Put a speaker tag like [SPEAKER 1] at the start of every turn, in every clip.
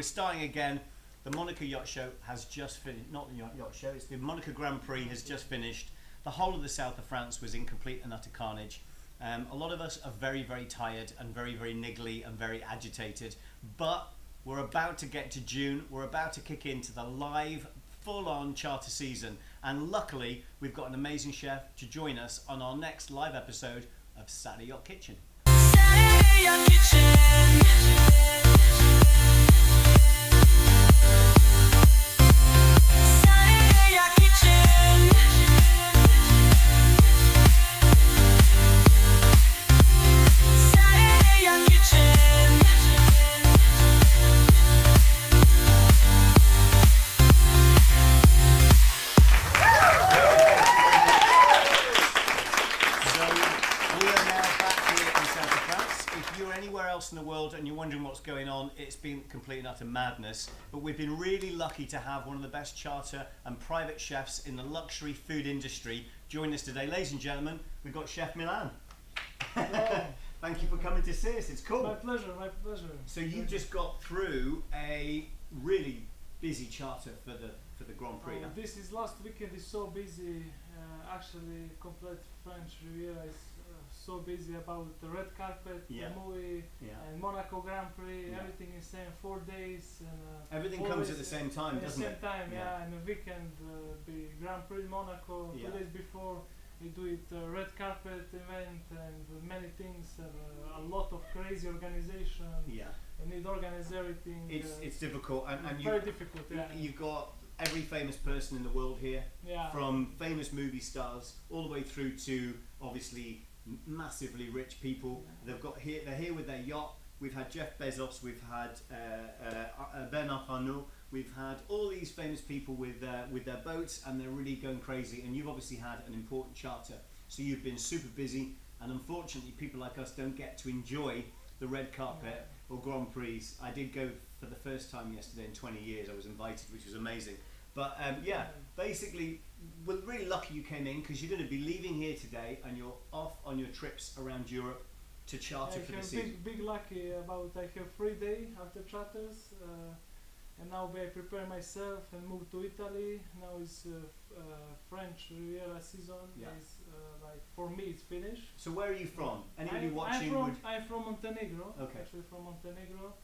[SPEAKER 1] We're starting again. The Monaco Yacht Show has just finished, not the Yacht Show, it's the Monaco Grand Prix has just finished. The whole of the south of France was in complete and utter carnage. A lot of us are very, very tired and very, very niggly and very agitated, but we're about to get to June. We're about to kick into the live, full-on charter season, and luckily we've got an amazing chef to join us on our next live episode of Saturday Yacht Kitchen.
[SPEAKER 2] Saturday Yacht Kitchen.
[SPEAKER 1] In the world and you're wondering what's going on, it's been complete and utter madness, but we've been really lucky to have one of the best charter and private chefs in the luxury food industry join us today. Ladies and gentlemen, we've got Chef Milan. Thank you for coming to see us. It's cool.
[SPEAKER 3] My pleasure, my pleasure.
[SPEAKER 1] So you just got through a really busy charter for the Grand Prix.
[SPEAKER 3] This is last weekend is so busy. Actually, complete French Riviera is so busy about the red carpet, the movie, and Monaco Grand Prix. Everything is same 4 days. And,
[SPEAKER 1] everything comes at the same time, doesn't it?
[SPEAKER 3] At the same time, and the weekend be Grand Prix Monaco. 2 days before we do it red carpet event and many things. A lot of crazy organization.
[SPEAKER 1] Yeah,
[SPEAKER 3] you need to organize everything.
[SPEAKER 1] It's difficult, and
[SPEAKER 3] very difficult.
[SPEAKER 1] You've got every famous person in the world here, from famous movie stars all the way through to obviously massively rich people. They're here with their yacht. We've had Jeff Bezos, we've had Bernard Arnault, we've had all these famous people with their boats, and they're really going crazy. And you've obviously had an important charter, so you've been super busy. And unfortunately, people like us don't get to enjoy the red carpet or Grand Prix. I did go for the first time yesterday in 20 years. I was invited, which was amazing. But basically, we're really lucky you came in because you're going to be leaving here today and you're off on your trips around Europe to charter for the season.
[SPEAKER 3] Big lucky about I have 3 days after charters, and now I prepare myself and move to Italy. Now is French Riviera season. Is, like for me it's finished.
[SPEAKER 1] So where are you from? Anybody watching?
[SPEAKER 3] I'm from Montenegro.
[SPEAKER 1] Okay.
[SPEAKER 3] Actually from Montenegro,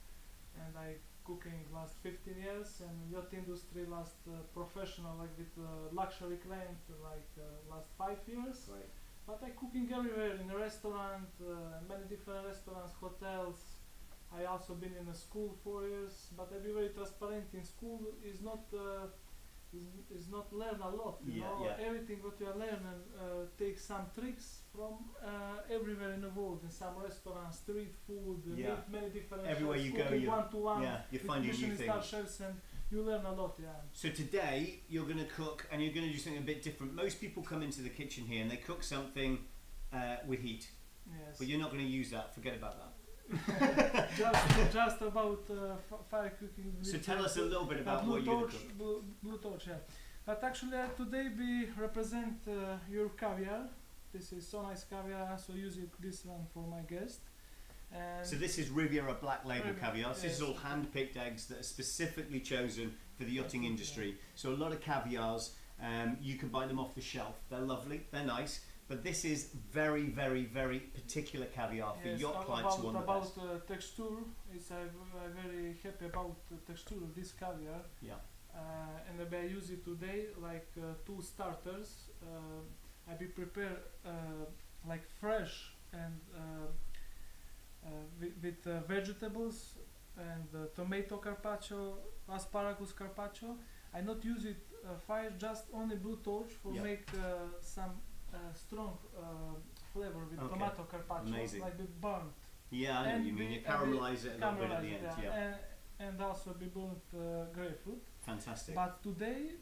[SPEAKER 3] and I cooking last 15 years and yacht industry last professional like with luxury client like last 5 years.
[SPEAKER 1] Right.
[SPEAKER 3] But I cooking everywhere in a restaurant, many different restaurants, hotels. I also been in a school 4 years, but I be very transparent. In school is not learn a lot. You know? Everything what you learn and take some tricks from everywhere in the world. In some restaurants, street food, meet many different
[SPEAKER 1] everywhere
[SPEAKER 3] chefs,
[SPEAKER 1] you go, you
[SPEAKER 3] one-to-one.
[SPEAKER 1] You're finding new things.
[SPEAKER 3] Chefs and you learn a lot.
[SPEAKER 1] So today you're going to cook and you're going to do something a bit different. Most people come into the kitchen here and they cook something with heat.
[SPEAKER 3] Yes.
[SPEAKER 1] But you're not going to use that. Forget about that.
[SPEAKER 3] just about fire cooking.
[SPEAKER 1] So tell us a little bit about what you're going to cook.
[SPEAKER 3] Blowtorch, But actually today we represent your caviar. This is so nice caviar, so use this one for my guest. And
[SPEAKER 1] so this is Riviera Black Label caviar. So this is all hand-picked eggs that are specifically chosen for the yachting industry. So a lot of caviars, you can buy them off the shelf. They're lovely, they're nice. But this is very, very, very particular caviar for yacht clients who want the best.
[SPEAKER 3] About texture, I'm very happy about the texture of this caviar.
[SPEAKER 1] Yeah.
[SPEAKER 3] And I use it today like 2 starters. I be prepare like fresh and with vegetables and tomato carpaccio, asparagus carpaccio. I not use it fire, just only Blowtorch for make some strong flavor with tomato carpaccio.
[SPEAKER 1] Amazing.
[SPEAKER 3] Like with burnt.
[SPEAKER 1] Yeah, I know what you mean. You caramelize it a little bit at the end.
[SPEAKER 3] And also be burnt grapefruit.
[SPEAKER 1] Fantastic.
[SPEAKER 3] But today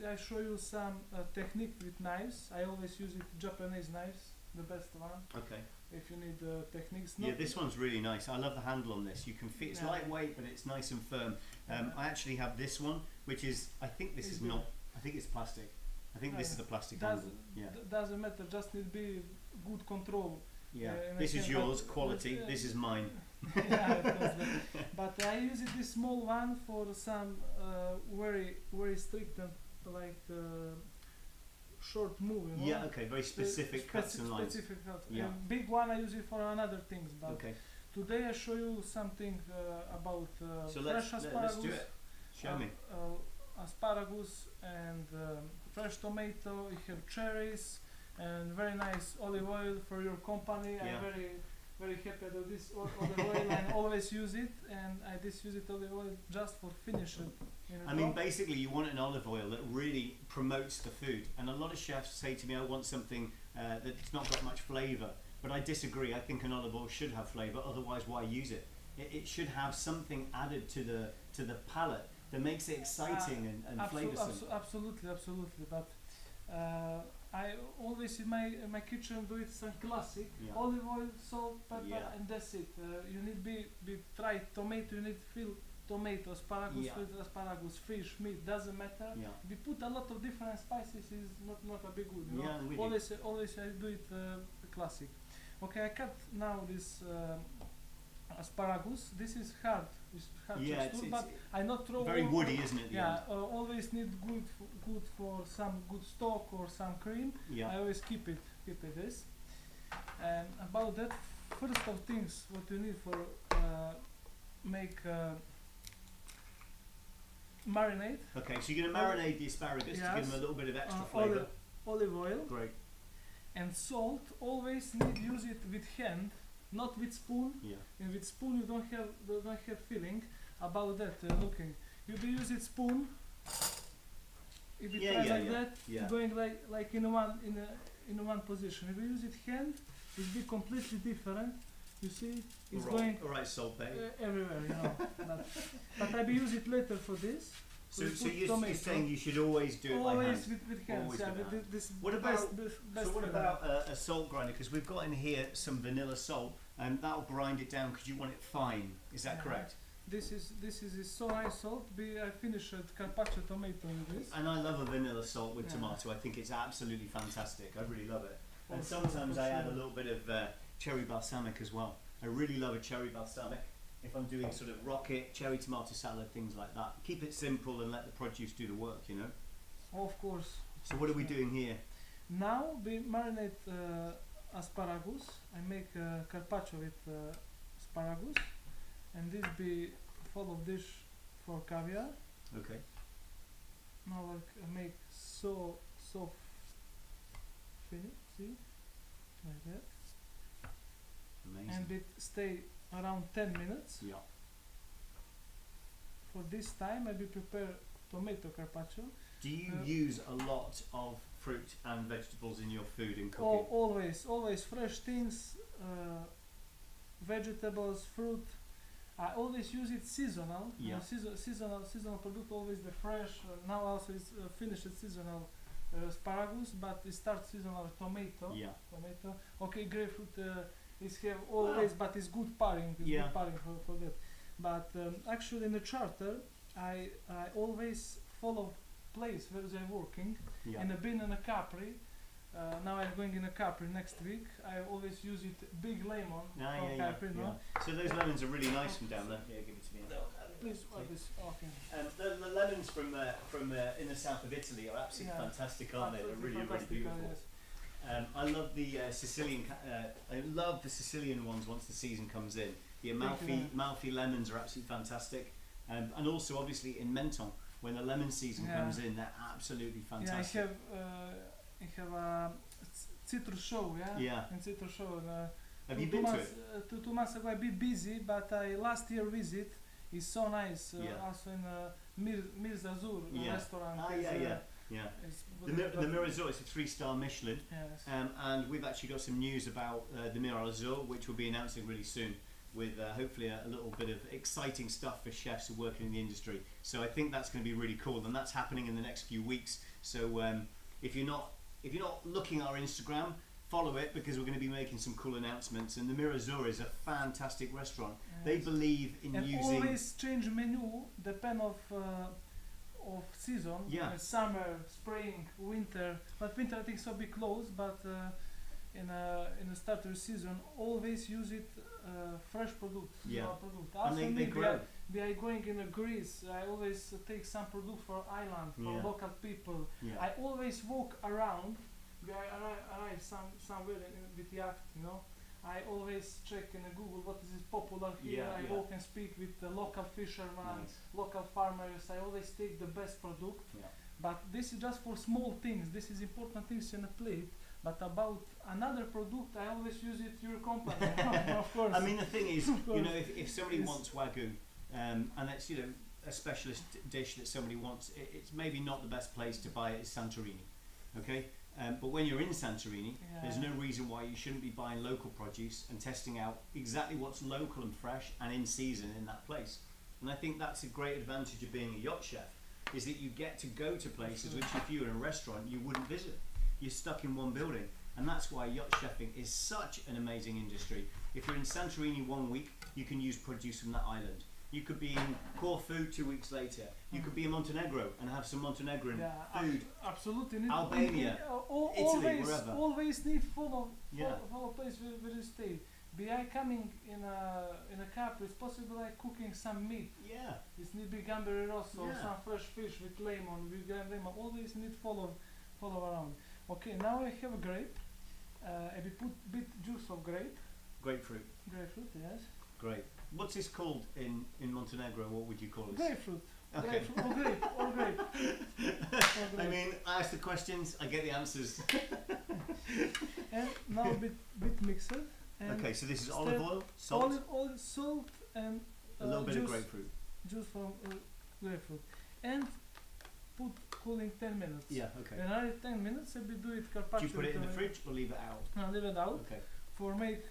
[SPEAKER 3] I show you some technique with knives. I always use it Japanese knives, the best one.
[SPEAKER 1] Okay.
[SPEAKER 3] If you need techniques.
[SPEAKER 1] This one's really nice. I love the handle on this. You can fit. It's lightweight, but it's nice and firm. I actually have this one, which is I think this is not. I think it's plastic. I think this is the plastic handle.
[SPEAKER 3] Doesn't matter. Just need be good control.
[SPEAKER 1] Yeah. This is yours, quality. This is mine.
[SPEAKER 3] Yeah, of course, but I use it this small one for some very strict and like short movie. You know?
[SPEAKER 1] Yeah, okay, very specific cuts and lines.
[SPEAKER 3] Specific cuts.
[SPEAKER 1] Yeah.
[SPEAKER 3] And big one I use it for another things. But
[SPEAKER 1] Okay,
[SPEAKER 3] today I show you something about
[SPEAKER 1] so
[SPEAKER 3] fresh
[SPEAKER 1] let's
[SPEAKER 3] asparagus.
[SPEAKER 1] do it. Show me.
[SPEAKER 3] Asparagus and fresh tomato. You have cherries and very nice olive oil for your company.
[SPEAKER 1] Yeah.
[SPEAKER 3] I'm very happy about this olive oil and always use it. And I just use it olive oil just for finishing.
[SPEAKER 1] I mean, basically, you want an olive oil that really promotes the food. And a lot of chefs say to me, I want something that's not got much flavour. But I disagree. I think an olive oil should have flavour. Otherwise, why use it? It should have something added to the palate that makes it exciting and flavoursome.
[SPEAKER 3] Absolutely. But I always in my kitchen do it some classic olive oil, salt, pepper, and that's it. You need be try tomato. You need feel tomato, asparagus, asparagus, fish, meat. Doesn't matter.
[SPEAKER 1] Yeah.
[SPEAKER 3] We put a lot of different spices. Is not a big good. You know?
[SPEAKER 1] Yeah,
[SPEAKER 3] Always I do it classic. Okay, I cut now this asparagus. This is hard. It's hard texture, but I not throw.
[SPEAKER 1] Very woody, isn't it?
[SPEAKER 3] Always need good for some good stock or some cream.
[SPEAKER 1] Yeah.
[SPEAKER 3] I always keep it this. And about that, first of things, what you need for make marinade.
[SPEAKER 1] Okay, so you're going to marinate the asparagus to give them a little bit of extra flavour.
[SPEAKER 3] Olive oil.
[SPEAKER 1] Great.
[SPEAKER 3] And salt. Always need use it with hand, not with spoon.
[SPEAKER 1] Yeah.
[SPEAKER 3] And with spoon you don't have feeling about that. Looking, you be using spoon. If you try like that, going like in one position. If you use it hand, it be completely different. You see, it's going
[SPEAKER 1] salt bay.
[SPEAKER 3] Everywhere, you know. but I be use it later for this.
[SPEAKER 1] So you're saying you should always do it by hand?
[SPEAKER 3] Always with hands. This
[SPEAKER 1] what about
[SPEAKER 3] best
[SPEAKER 1] what about a salt grinder? Because we've got in here some vanilla salt, and that'll grind it down because you want it fine. Is that correct?
[SPEAKER 3] This is so nice salt. I finished Carpaccio tomato with this.
[SPEAKER 1] And I love a vanilla salt with tomato. I think it's absolutely fantastic. I really love it. And sometimes I add a little bit of cherry balsamic as well. I really love a cherry balsamic. If I'm doing sort of rocket, cherry tomato salad, things like that. Keep it simple and let the produce do the work, you know?
[SPEAKER 3] Of course.
[SPEAKER 1] So what are we doing here?
[SPEAKER 3] Now we marinate asparagus. I make carpaccio with asparagus. And this be full of dish for caviar.
[SPEAKER 1] Okay.
[SPEAKER 3] Now I make so finish, see? Like that.
[SPEAKER 1] Amazing.
[SPEAKER 3] And it stay around 10 minutes.
[SPEAKER 1] Yeah.
[SPEAKER 3] For this time I will prepare tomato carpaccio.
[SPEAKER 1] Do you use a lot of fruit and vegetables in your food and cooking?
[SPEAKER 3] Always fresh things, vegetables, fruit. I always use it seasonal.
[SPEAKER 1] Yeah.
[SPEAKER 3] Seasonal product, always the fresh. Now also is finished seasonal asparagus, but it starts seasonal tomato.
[SPEAKER 1] Yeah.
[SPEAKER 3] Tomato. Okay, grapefruit is have always, but it's good pairing. It's good pairing for that. But actually, in the charter, I always follow place where I'm working.
[SPEAKER 1] Yeah.
[SPEAKER 3] And I've been in a Capri. Now I'm going in a Capri next week. I always use it big lemon from Capri. No?
[SPEAKER 1] So those lemons are really nice from down there. Yeah, give it to me.
[SPEAKER 3] Please, this. Okay.
[SPEAKER 1] The lemons from in the south of Italy are absolutely fantastic, aren't they? They're really beautiful.
[SPEAKER 3] Yes.
[SPEAKER 1] I love the Sicilian. I love the Sicilian ones once the season comes in. The Amalfi lemons are absolutely fantastic, and also obviously in Menton when the lemon season comes in, they're absolutely fantastic.
[SPEAKER 3] Yeah, I have a citrus show.
[SPEAKER 1] Yeah.
[SPEAKER 3] In citrus show.
[SPEAKER 1] Have you been to it?
[SPEAKER 3] 2 months ago I be busy, but I last year visit. It's so nice. Also in Mirzazur restaurant.
[SPEAKER 1] Yeah. The Mirazur is a 3-star Michelin.
[SPEAKER 3] Yes.
[SPEAKER 1] And we've actually got some news about the Mirazur, which we'll be announcing really soon, with hopefully a little bit of exciting stuff for chefs who are working in the industry. So I think that's going to be really cool, and that's happening in the next few weeks. So if you're not looking at our Instagram, follow it, because we're going to be making some cool announcements. And the Mirazur is a fantastic restaurant. Yes. They believe in using
[SPEAKER 3] always change menu depend of season.
[SPEAKER 1] Yeah.
[SPEAKER 3] Summer, spring, winter. But winter I think so be closed. But in a starter season, always use it fresh product.
[SPEAKER 1] Yeah.
[SPEAKER 3] Product.
[SPEAKER 1] And
[SPEAKER 3] Also
[SPEAKER 1] they grow.
[SPEAKER 3] we are going in Greece. I always take some product for island, for
[SPEAKER 1] Yeah.
[SPEAKER 3] local people.
[SPEAKER 1] Yeah.
[SPEAKER 3] I always walk around. We arrive somewhere with yacht, you know. I always check in Google what is popular here.
[SPEAKER 1] Yeah,
[SPEAKER 3] I
[SPEAKER 1] yeah.
[SPEAKER 3] walk and speak with the local fishermen,
[SPEAKER 1] Nice.
[SPEAKER 3] local farmers. I always take the best product.
[SPEAKER 1] Yeah.
[SPEAKER 3] But this is just for small things. This is important things in a plate. But about another product, I always use it your company. Of course.
[SPEAKER 1] I mean, the thing is,
[SPEAKER 3] Of
[SPEAKER 1] you know,
[SPEAKER 3] course.
[SPEAKER 1] if somebody
[SPEAKER 3] Yes.
[SPEAKER 1] wants Wagyu, and that's, you know, a specialist dish that somebody wants, it's maybe not the best place to buy it is Santorini, okay? But when you're in Santorini, there's no reason why you shouldn't be buying local produce and testing out exactly what's local and fresh and in season in that place. And I think that's a great advantage of being a yacht chef, is that you get to go to places which if you were in a restaurant you wouldn't visit. You're stuck in one building, and that's why yacht chefing is such an amazing industry. If you're in Santorini 1 week, you can use produce from that island. You could be in Corfu 2 weeks later. You could be in Montenegro and have some Montenegrin food.
[SPEAKER 3] Absolutely. Need
[SPEAKER 1] Albania, Italy,
[SPEAKER 3] always,
[SPEAKER 1] wherever.
[SPEAKER 3] always need follow place where you stay. Be I coming in a cup, it's possible like cooking some meat.
[SPEAKER 1] Yeah.
[SPEAKER 3] It's need be gamberi rosso or
[SPEAKER 1] Yeah.
[SPEAKER 3] some fresh fish with lemon. Always need follow around. Okay, now I have a grape. I will put bit juice of grapefruit. Grapefruit, yes.
[SPEAKER 1] Great. What's this called in Montenegro? What would you call this?
[SPEAKER 3] Grapefruit.
[SPEAKER 1] Okay.
[SPEAKER 3] Grapefruit or grape. Or grape.
[SPEAKER 1] I mean, I ask the questions, I get the answers.
[SPEAKER 3] And now bit mixer. And
[SPEAKER 1] Okay, so this is olive oil, salt,
[SPEAKER 3] olive oil, salt, and
[SPEAKER 1] a little bit of
[SPEAKER 3] juice,
[SPEAKER 1] grapefruit.
[SPEAKER 3] juice from grapefruit, and put cooling 10 minutes.
[SPEAKER 1] Yeah, okay.
[SPEAKER 3] And after 10 minutes, I will do it carpaccio.
[SPEAKER 1] Do you put it in the
[SPEAKER 3] with,
[SPEAKER 1] fridge or leave it out?
[SPEAKER 3] No, leave it out
[SPEAKER 1] Okay.
[SPEAKER 3] for make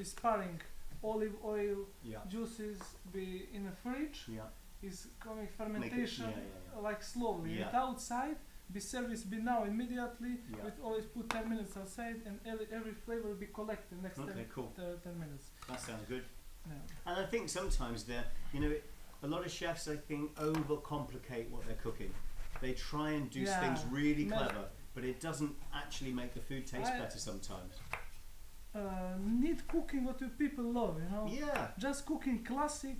[SPEAKER 3] sparring olive oil
[SPEAKER 1] Yeah.
[SPEAKER 3] juices be in the fridge.
[SPEAKER 1] Yeah.
[SPEAKER 3] Is coming
[SPEAKER 1] Make it,
[SPEAKER 3] fermentation
[SPEAKER 1] yeah.
[SPEAKER 3] like slowly.
[SPEAKER 1] Yeah.
[SPEAKER 3] It outside. Be serviced be now immediately.
[SPEAKER 1] Yeah.
[SPEAKER 3] With always put 10 minutes outside, and every flavor will be collected next
[SPEAKER 1] Okay, cool.
[SPEAKER 3] 10 minutes.
[SPEAKER 1] That sounds good.
[SPEAKER 3] Yeah.
[SPEAKER 1] And I think sometimes a lot of chefs, I think, overcomplicate what they're cooking. They try and do things really clever, but it doesn't actually make the food taste better sometimes.
[SPEAKER 3] Need cooking what you people love, you know.
[SPEAKER 1] Yeah.
[SPEAKER 3] Just cooking classic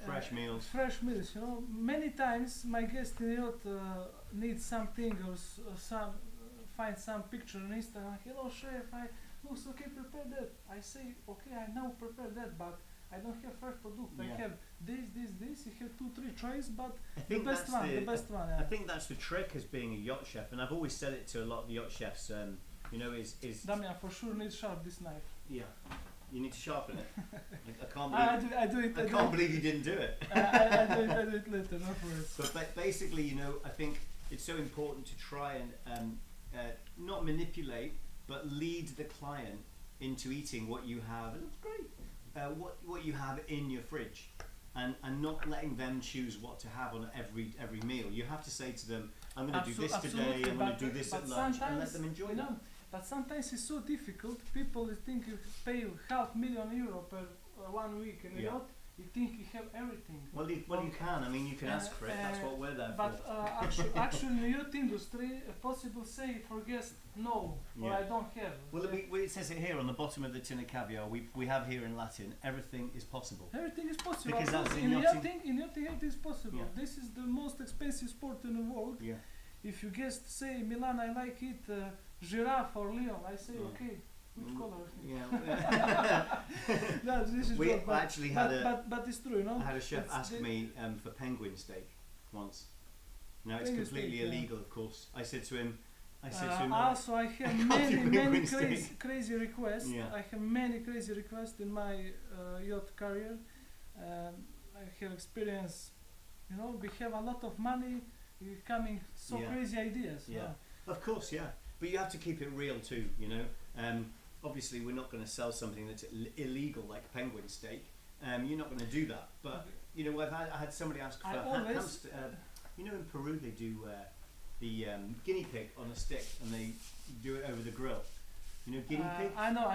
[SPEAKER 1] Fresh meals.
[SPEAKER 3] Fresh meals, you know. Many times my guests in yacht need something or find some picture on Instagram. Hello chef, looks okay, prepare that. I say okay, I now prepare that, but I don't have fresh product.
[SPEAKER 1] Yeah.
[SPEAKER 3] I have this. You have 2-3 tries, but
[SPEAKER 1] I
[SPEAKER 3] the
[SPEAKER 1] think
[SPEAKER 3] best one. Yeah.
[SPEAKER 1] I think that's the trick as being a yacht chef, and I've always said it to a lot of yacht chefs. Is
[SPEAKER 3] Damian for sure needs sharp this knife.
[SPEAKER 1] yeah, you need to sharpen it. I can't
[SPEAKER 3] I
[SPEAKER 1] believe
[SPEAKER 3] do it.
[SPEAKER 1] I can't believe you didn't do it.
[SPEAKER 3] I do it later, not worries.
[SPEAKER 1] But basically, I think it's so important to try and not manipulate, but lead the client into eating what you have. It looks great. What you have in your fridge, and not letting them choose what to have on every meal. You have to say to them, I'm going to do this today, I'm going to do this at lunch, and let them enjoy that.
[SPEAKER 3] But sometimes it's so difficult. People think you pay €500,000 per 1 week in a yacht. You think you have everything.
[SPEAKER 1] Well, you can. I mean, you can ask for it. That's what we're there
[SPEAKER 3] but,
[SPEAKER 1] for.
[SPEAKER 3] But actually, in the yacht industry, possible say for guests no, or I don't have.
[SPEAKER 1] Well, it says it here on the bottom of the tin of caviar. We have here in Latin, everything is possible.
[SPEAKER 3] Everything is possible.
[SPEAKER 1] Because that's
[SPEAKER 3] in yachting. In yachting, it is possible.
[SPEAKER 1] Yeah.
[SPEAKER 3] This is the most expensive sport in the world.
[SPEAKER 1] Yeah.
[SPEAKER 3] If you guest say Milan, I like it giraffe or lion, I say okay. Which color?
[SPEAKER 1] Yeah.
[SPEAKER 3] No, this is
[SPEAKER 1] we
[SPEAKER 3] joke, but,
[SPEAKER 1] actually had
[SPEAKER 3] but it's true, you know.
[SPEAKER 1] I had a chef ask me for penguin steak once. Now it's
[SPEAKER 3] Penguin
[SPEAKER 1] completely
[SPEAKER 3] steak,
[SPEAKER 1] illegal, of course. I said to him,
[SPEAKER 3] also I have
[SPEAKER 1] can't
[SPEAKER 3] many
[SPEAKER 1] do penguin steak.
[SPEAKER 3] crazy requests.
[SPEAKER 1] Yeah.
[SPEAKER 3] I have many crazy requests in my yacht career. I have experience, you know, we have a lot of money, coming so crazy ideas.
[SPEAKER 1] Yeah. Of course, yeah. But you have to keep it real too, you know. Obviously, we're not going to sell something that's illegal like penguin steak. You're not going to do that. But you know, I had somebody ask for hamster. You know, in Peru they do the guinea pig on a stick, and they do it over the grill. You know, guinea pig.
[SPEAKER 3] I know.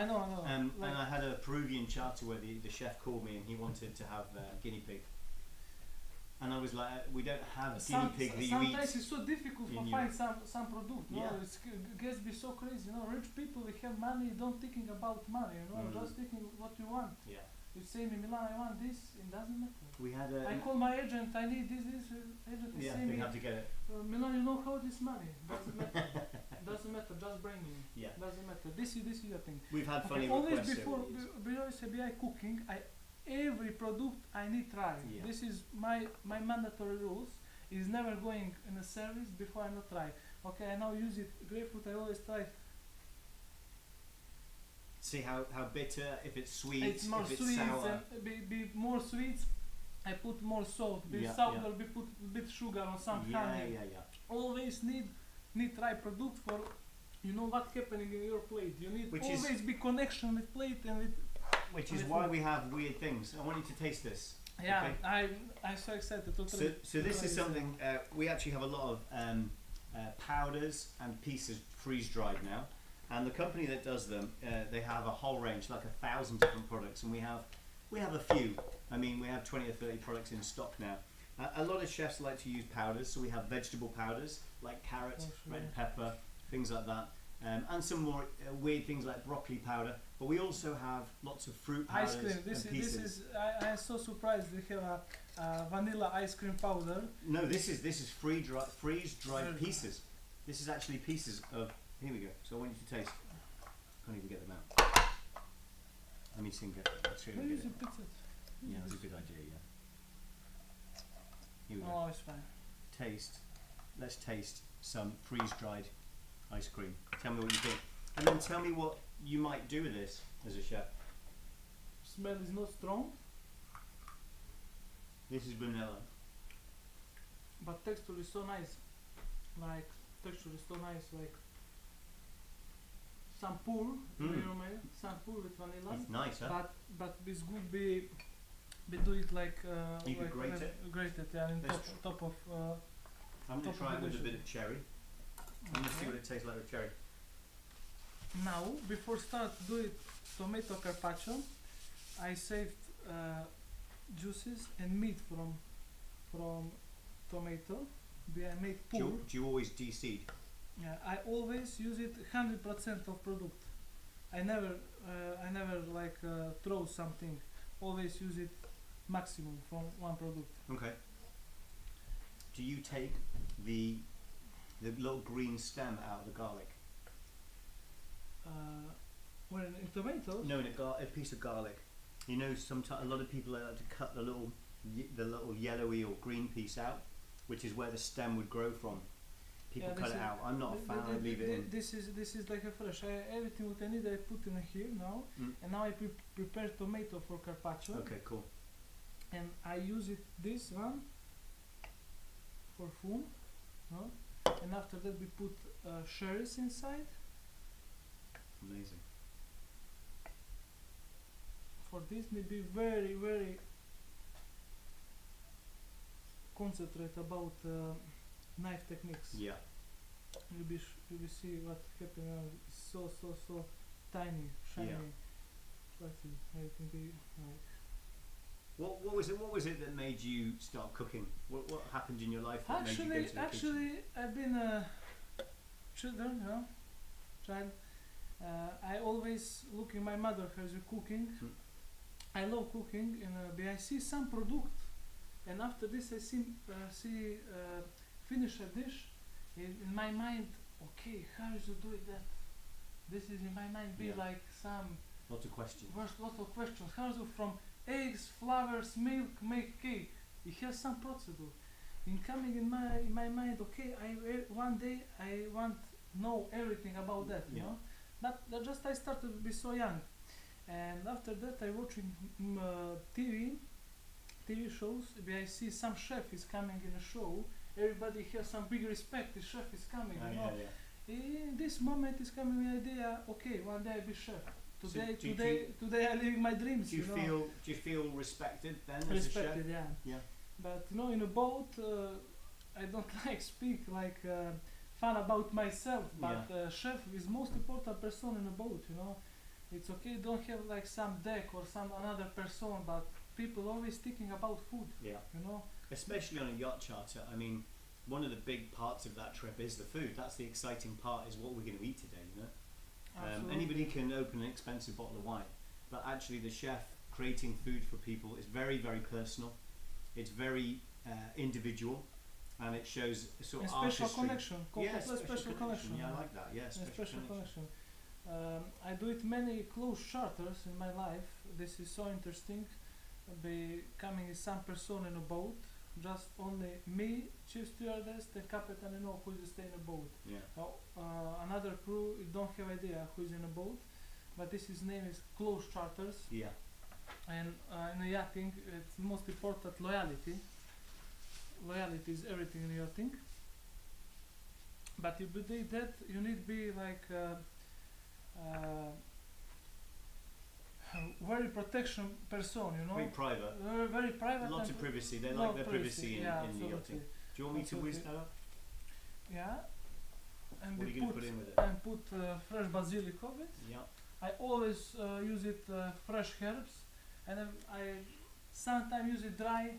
[SPEAKER 1] And I had a Peruvian charter where the chef called me, and he wanted to have guinea pig. And I was like, we don't have a guinea pig that you eat.
[SPEAKER 3] Sometimes it's so difficult to find some product. No,
[SPEAKER 1] Yeah.
[SPEAKER 3] it's gets be so crazy. You know, rich people they have money, don't thinking about money. You know, just thinking what you want.
[SPEAKER 1] Yeah.
[SPEAKER 3] You say me Milan, I want this. It doesn't matter.
[SPEAKER 1] We had a.
[SPEAKER 3] I call my agent. I need this. Agent is
[SPEAKER 1] Yeah,
[SPEAKER 3] saying
[SPEAKER 1] they
[SPEAKER 3] me,
[SPEAKER 1] have to get it.
[SPEAKER 3] Milan, you know how this money doesn't matter. Doesn't matter. Just bring me.
[SPEAKER 1] Yeah.
[SPEAKER 3] Doesn't matter. This is your thing.
[SPEAKER 1] We've had
[SPEAKER 3] Okay,
[SPEAKER 1] funny
[SPEAKER 3] always
[SPEAKER 1] requests.
[SPEAKER 3] before I cooking, every product I need try.
[SPEAKER 1] Yeah.
[SPEAKER 3] This is my mandatory rules. Is never going in a service before I not try. Okay, I now use it grapefruit. I always try.
[SPEAKER 1] See how bitter, if it's sweet,
[SPEAKER 3] It's more
[SPEAKER 1] if it's
[SPEAKER 3] sweet
[SPEAKER 1] sour.
[SPEAKER 3] and be more sweet. I put more salt. Be
[SPEAKER 1] Yeah,
[SPEAKER 3] sour.
[SPEAKER 1] yeah.
[SPEAKER 3] Be put a bit sugar or some
[SPEAKER 1] Yeah,
[SPEAKER 3] honey.
[SPEAKER 1] yeah.
[SPEAKER 3] Always need try product for. You know what happening in your plate. You need
[SPEAKER 1] Which
[SPEAKER 3] always be connection with plate and with.
[SPEAKER 1] Which is
[SPEAKER 3] with
[SPEAKER 1] why
[SPEAKER 3] food.
[SPEAKER 1] we have weird things. I want you to taste this.
[SPEAKER 3] Yeah,
[SPEAKER 1] Okay.
[SPEAKER 3] I'm so excited to try.
[SPEAKER 1] So this is something we actually have a lot of powders and pieces freeze dried now, and the company that does them they have a whole range, like 1,000 different products, and we have a few. I mean, we have 20 or 30 products in stock now. A lot of chefs like to use powders, so we have vegetable powders like carrot, red pepper, things like that, and some more weird things like broccoli powder. But we also have lots of fruit powders
[SPEAKER 3] Ice cream. This
[SPEAKER 1] and
[SPEAKER 3] is
[SPEAKER 1] pieces.
[SPEAKER 3] I'm so surprised they have a vanilla ice cream powder.
[SPEAKER 1] No, this is freeze dried pieces. This is actually pieces of. Here we go. So I want you to taste. Can't even get them out. Let me sink it. Let's see if we
[SPEAKER 3] Where
[SPEAKER 1] get
[SPEAKER 3] is
[SPEAKER 1] it.
[SPEAKER 3] it picture?
[SPEAKER 1] Yeah, that's a good idea. Yeah. Here we go.
[SPEAKER 3] Oh, it's fine.
[SPEAKER 1] Taste. Let's taste some freeze dried ice cream. Tell me what you think, and then tell me what you might do with this as a chef.
[SPEAKER 3] Smell is not strong,
[SPEAKER 1] This is vanilla.
[SPEAKER 3] but texture is so nice. Like texture is so nice. Like some pool, you know, some pool with vanilla.
[SPEAKER 1] It's nice, huh?
[SPEAKER 3] But this good be do it like
[SPEAKER 1] You could
[SPEAKER 3] like
[SPEAKER 1] grate it?
[SPEAKER 3] grate it, yeah, on
[SPEAKER 1] Let's
[SPEAKER 3] top of.
[SPEAKER 1] I'm going
[SPEAKER 3] top
[SPEAKER 1] to
[SPEAKER 3] of
[SPEAKER 1] try it
[SPEAKER 3] the
[SPEAKER 1] with a
[SPEAKER 3] dish.
[SPEAKER 1] bit of cherry. I'm going to see what it tastes like with cherry.
[SPEAKER 3] Now, before start do it tomato carpaccio, I saved juices and meat from tomato. I make
[SPEAKER 1] Do
[SPEAKER 3] pool.
[SPEAKER 1] you always de-seed?
[SPEAKER 3] Yeah, I always use it 100% of product. I never like throw something. Always use it maximum from one product.
[SPEAKER 1] Okay. Do you take the little green stem out of the garlic?
[SPEAKER 3] When in tomatoes.
[SPEAKER 1] No, in a piece of garlic. You know, sometimes a lot of people like to cut the little yellowy or green piece out, which is where the stem would grow from. People cut it out. I'm not a fan. I leave it in.
[SPEAKER 3] This is like a fresh. Everything what I need I put in here now, and now I prepare tomato for carpaccio.
[SPEAKER 1] Okay, cool.
[SPEAKER 3] And I use it this one for food, no? And after that we put cherries inside.
[SPEAKER 1] Amazing.
[SPEAKER 3] For this need be very concentrate about knife techniques.
[SPEAKER 1] Yeah.
[SPEAKER 3] You will see what happened now. It's so tiny, shiny.
[SPEAKER 1] Yeah.
[SPEAKER 3] Let's see. Everything be like.
[SPEAKER 1] What was it that made you start cooking? What happened in your life that made you go to the kitchen?
[SPEAKER 3] Actually, I've been a children, you know, child. I always look in my mother has a cooking. I love cooking, and I see some product, and after this I see finish a dish. In my mind, okay, how is you doing that? This is in my mind be like some
[SPEAKER 1] Lots of questions.
[SPEAKER 3] Lots of questions. How do from eggs, flowers, milk make cake? It has some procedure. In coming in my mind, okay, one day I want know everything about that, you know. But just I started to be so young, and after that I watching TV shows. I see some chef is coming in a show. Everybody has some big respect. The chef is coming, you know. In this moment is coming the idea. Okay, one day I be chef. Today I living my dreams.
[SPEAKER 1] Do you feel respected then
[SPEAKER 3] respected,
[SPEAKER 1] as a chef?
[SPEAKER 3] Yeah.
[SPEAKER 1] Yeah.
[SPEAKER 3] But you know, in a boat, I don't like speak like fun about myself. But chef is most important person in a boat. You know, it's okay. Don't have like some deck or some another person, but people always thinking about food.
[SPEAKER 1] Yeah.
[SPEAKER 3] You know,
[SPEAKER 1] especially on a yacht charter. I mean, one of the big parts of that trip is the food. That's the exciting part, is what we're going to eat today, you know. Anybody can open an expensive bottle of wine, but actually the chef creating food for people is very, very personal. It's very individual, and it shows a sort of
[SPEAKER 3] special
[SPEAKER 1] artistry.
[SPEAKER 3] connection.
[SPEAKER 1] Yeah,
[SPEAKER 3] special connection.
[SPEAKER 1] Yeah, I like that. Yeah,
[SPEAKER 3] special connection. I do it many close charters in my life. This is so interesting. Becoming some person in a boat, just only me, chief stewardess, the captain, and know who is staying in a boat.
[SPEAKER 1] Yeah.
[SPEAKER 3] Another crew, you don't have idea who is in a boat, but this is name is close charters.
[SPEAKER 1] Yeah.
[SPEAKER 3] And in a yachting, it's most important loyalty. Loyalty is everything in yachting. But if you do that, you need to be like very protection person, you know.
[SPEAKER 1] Very private.
[SPEAKER 3] Very private.
[SPEAKER 1] Lots of privacy. They like their privacy in yachting. Do you want me to whiz that up?
[SPEAKER 3] Yeah. And
[SPEAKER 1] what are you going to put in with it?
[SPEAKER 3] And put fresh basilic of it.
[SPEAKER 1] Yeah.
[SPEAKER 3] I always use it fresh herbs, and I sometimes use it dry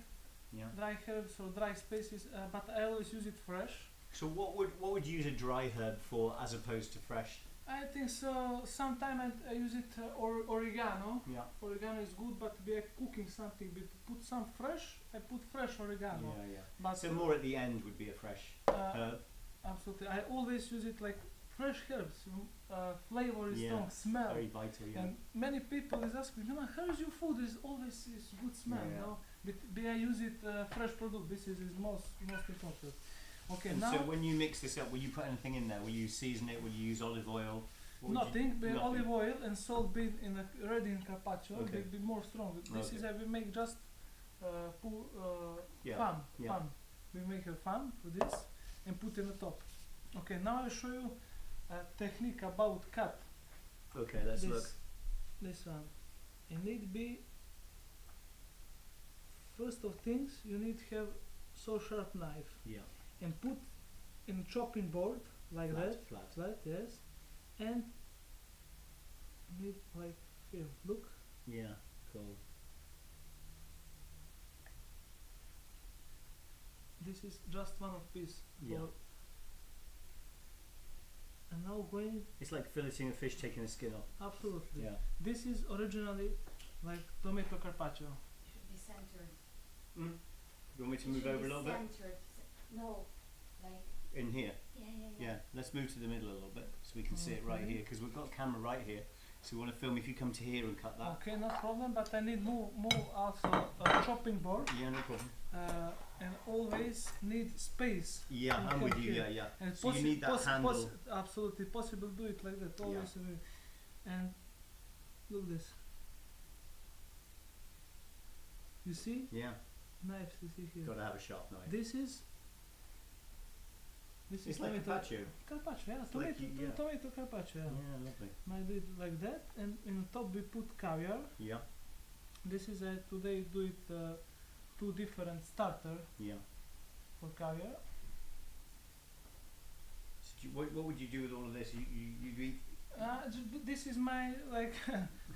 [SPEAKER 3] herbs or dry spices, but I always use it fresh.
[SPEAKER 1] So what would you use a dry herb for as opposed to fresh?
[SPEAKER 3] I think so. Sometimes I use it oregano.
[SPEAKER 1] Yeah.
[SPEAKER 3] Oregano is good, but be cooking something, but put some fresh. I put fresh oregano.
[SPEAKER 1] Yeah, yeah.
[SPEAKER 3] But
[SPEAKER 1] so more at the end would be a fresh herb.
[SPEAKER 3] Absolutely. I always use it like fresh herbs. Flavor is strong, smell.
[SPEAKER 1] Very vital. Yeah.
[SPEAKER 3] And many people is asking, you know, how is your food? Is always is good smell, you know. But I use it fresh product. This is most important. Okay,
[SPEAKER 1] and
[SPEAKER 3] now.
[SPEAKER 1] So when you mix this up, will you put anything in there? Will you season it? Will you use olive oil?
[SPEAKER 3] Nothing, but olive oil and salt be in ready in Carpaccio.
[SPEAKER 1] Okay.
[SPEAKER 3] Be more strong. This is we make just
[SPEAKER 1] Yeah.
[SPEAKER 3] fan. We make a fan for this and put in the top. Okay, now I'll show you a technique about cut.
[SPEAKER 1] Okay, let's look.
[SPEAKER 3] This one. It need be first of things you need to have so sharp knife.
[SPEAKER 1] Yeah.
[SPEAKER 3] And put in chopping board like flat, yes, and need like here. Look.
[SPEAKER 1] Yeah. Cool.
[SPEAKER 3] This is just one of piece.
[SPEAKER 1] Yeah.
[SPEAKER 3] And now going.
[SPEAKER 1] It's like filleting a fish, taking the skin off.
[SPEAKER 3] Absolutely.
[SPEAKER 1] Yeah.
[SPEAKER 3] This is originally like tomato carpaccio.
[SPEAKER 4] It should be centered.
[SPEAKER 1] Mm. You want me to move over a little bit?
[SPEAKER 4] Centered. No, like.
[SPEAKER 1] In here.
[SPEAKER 4] Yeah.
[SPEAKER 1] Let's move to the middle a little bit so we can see it right here, because we've got a camera right here. So we want to film if you come to here and cut that.
[SPEAKER 3] Okay, no problem. But I need more also chopping board.
[SPEAKER 1] Yeah, no problem.
[SPEAKER 3] And always need space.
[SPEAKER 1] Yeah, I'm with you. Yeah.
[SPEAKER 3] And
[SPEAKER 1] so you need that handle.
[SPEAKER 3] Absolutely possible. Do it like that. Always. And look this. You see?
[SPEAKER 1] Yeah.
[SPEAKER 3] Knives. You see here.
[SPEAKER 1] Got to have a sharp knife.
[SPEAKER 3] This is
[SPEAKER 1] like Carpaccio.
[SPEAKER 3] Carpaccio, yeah.
[SPEAKER 1] It's
[SPEAKER 3] Tomato carpaccio. Yeah.
[SPEAKER 1] Yeah, lovely.
[SPEAKER 3] I do it like that, and in top we put caviar.
[SPEAKER 1] Yeah.
[SPEAKER 3] This is today do it two different starter.
[SPEAKER 1] Yeah.
[SPEAKER 3] For caviar.
[SPEAKER 1] So what would you do with all of this? You eat?
[SPEAKER 3] This is my like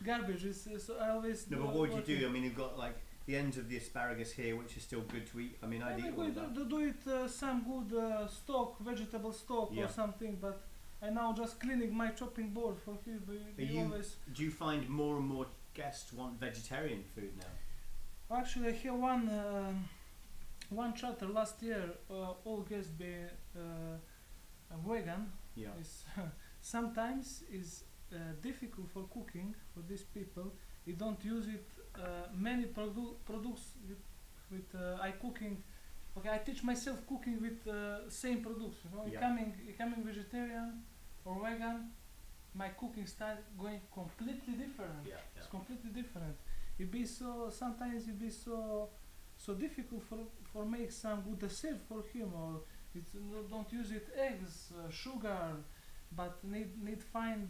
[SPEAKER 3] garbage. So I always.
[SPEAKER 1] No, but what would you do? I mean, you've got like the ends of the asparagus here, which is still good to eat. I mean, I'd eat all of that.
[SPEAKER 3] Do it some good stock, vegetable stock or something. But I now just cleaning my chopping board for here.
[SPEAKER 1] Do you find more and more guests want vegetarian food now?
[SPEAKER 3] Actually, I have one charter last year. All guests be vegan.
[SPEAKER 1] Yeah.
[SPEAKER 3] Sometimes is difficult for cooking for these people. You don't use it. Many products with I cooking. Okay, I teach myself cooking with same products. You know, becoming vegetarian or vegan, my cooking style going completely different.
[SPEAKER 1] Yeah.
[SPEAKER 3] It's completely different. It be so sometimes it be so difficult for make some good dessert for him, or don't use it eggs, sugar, but need find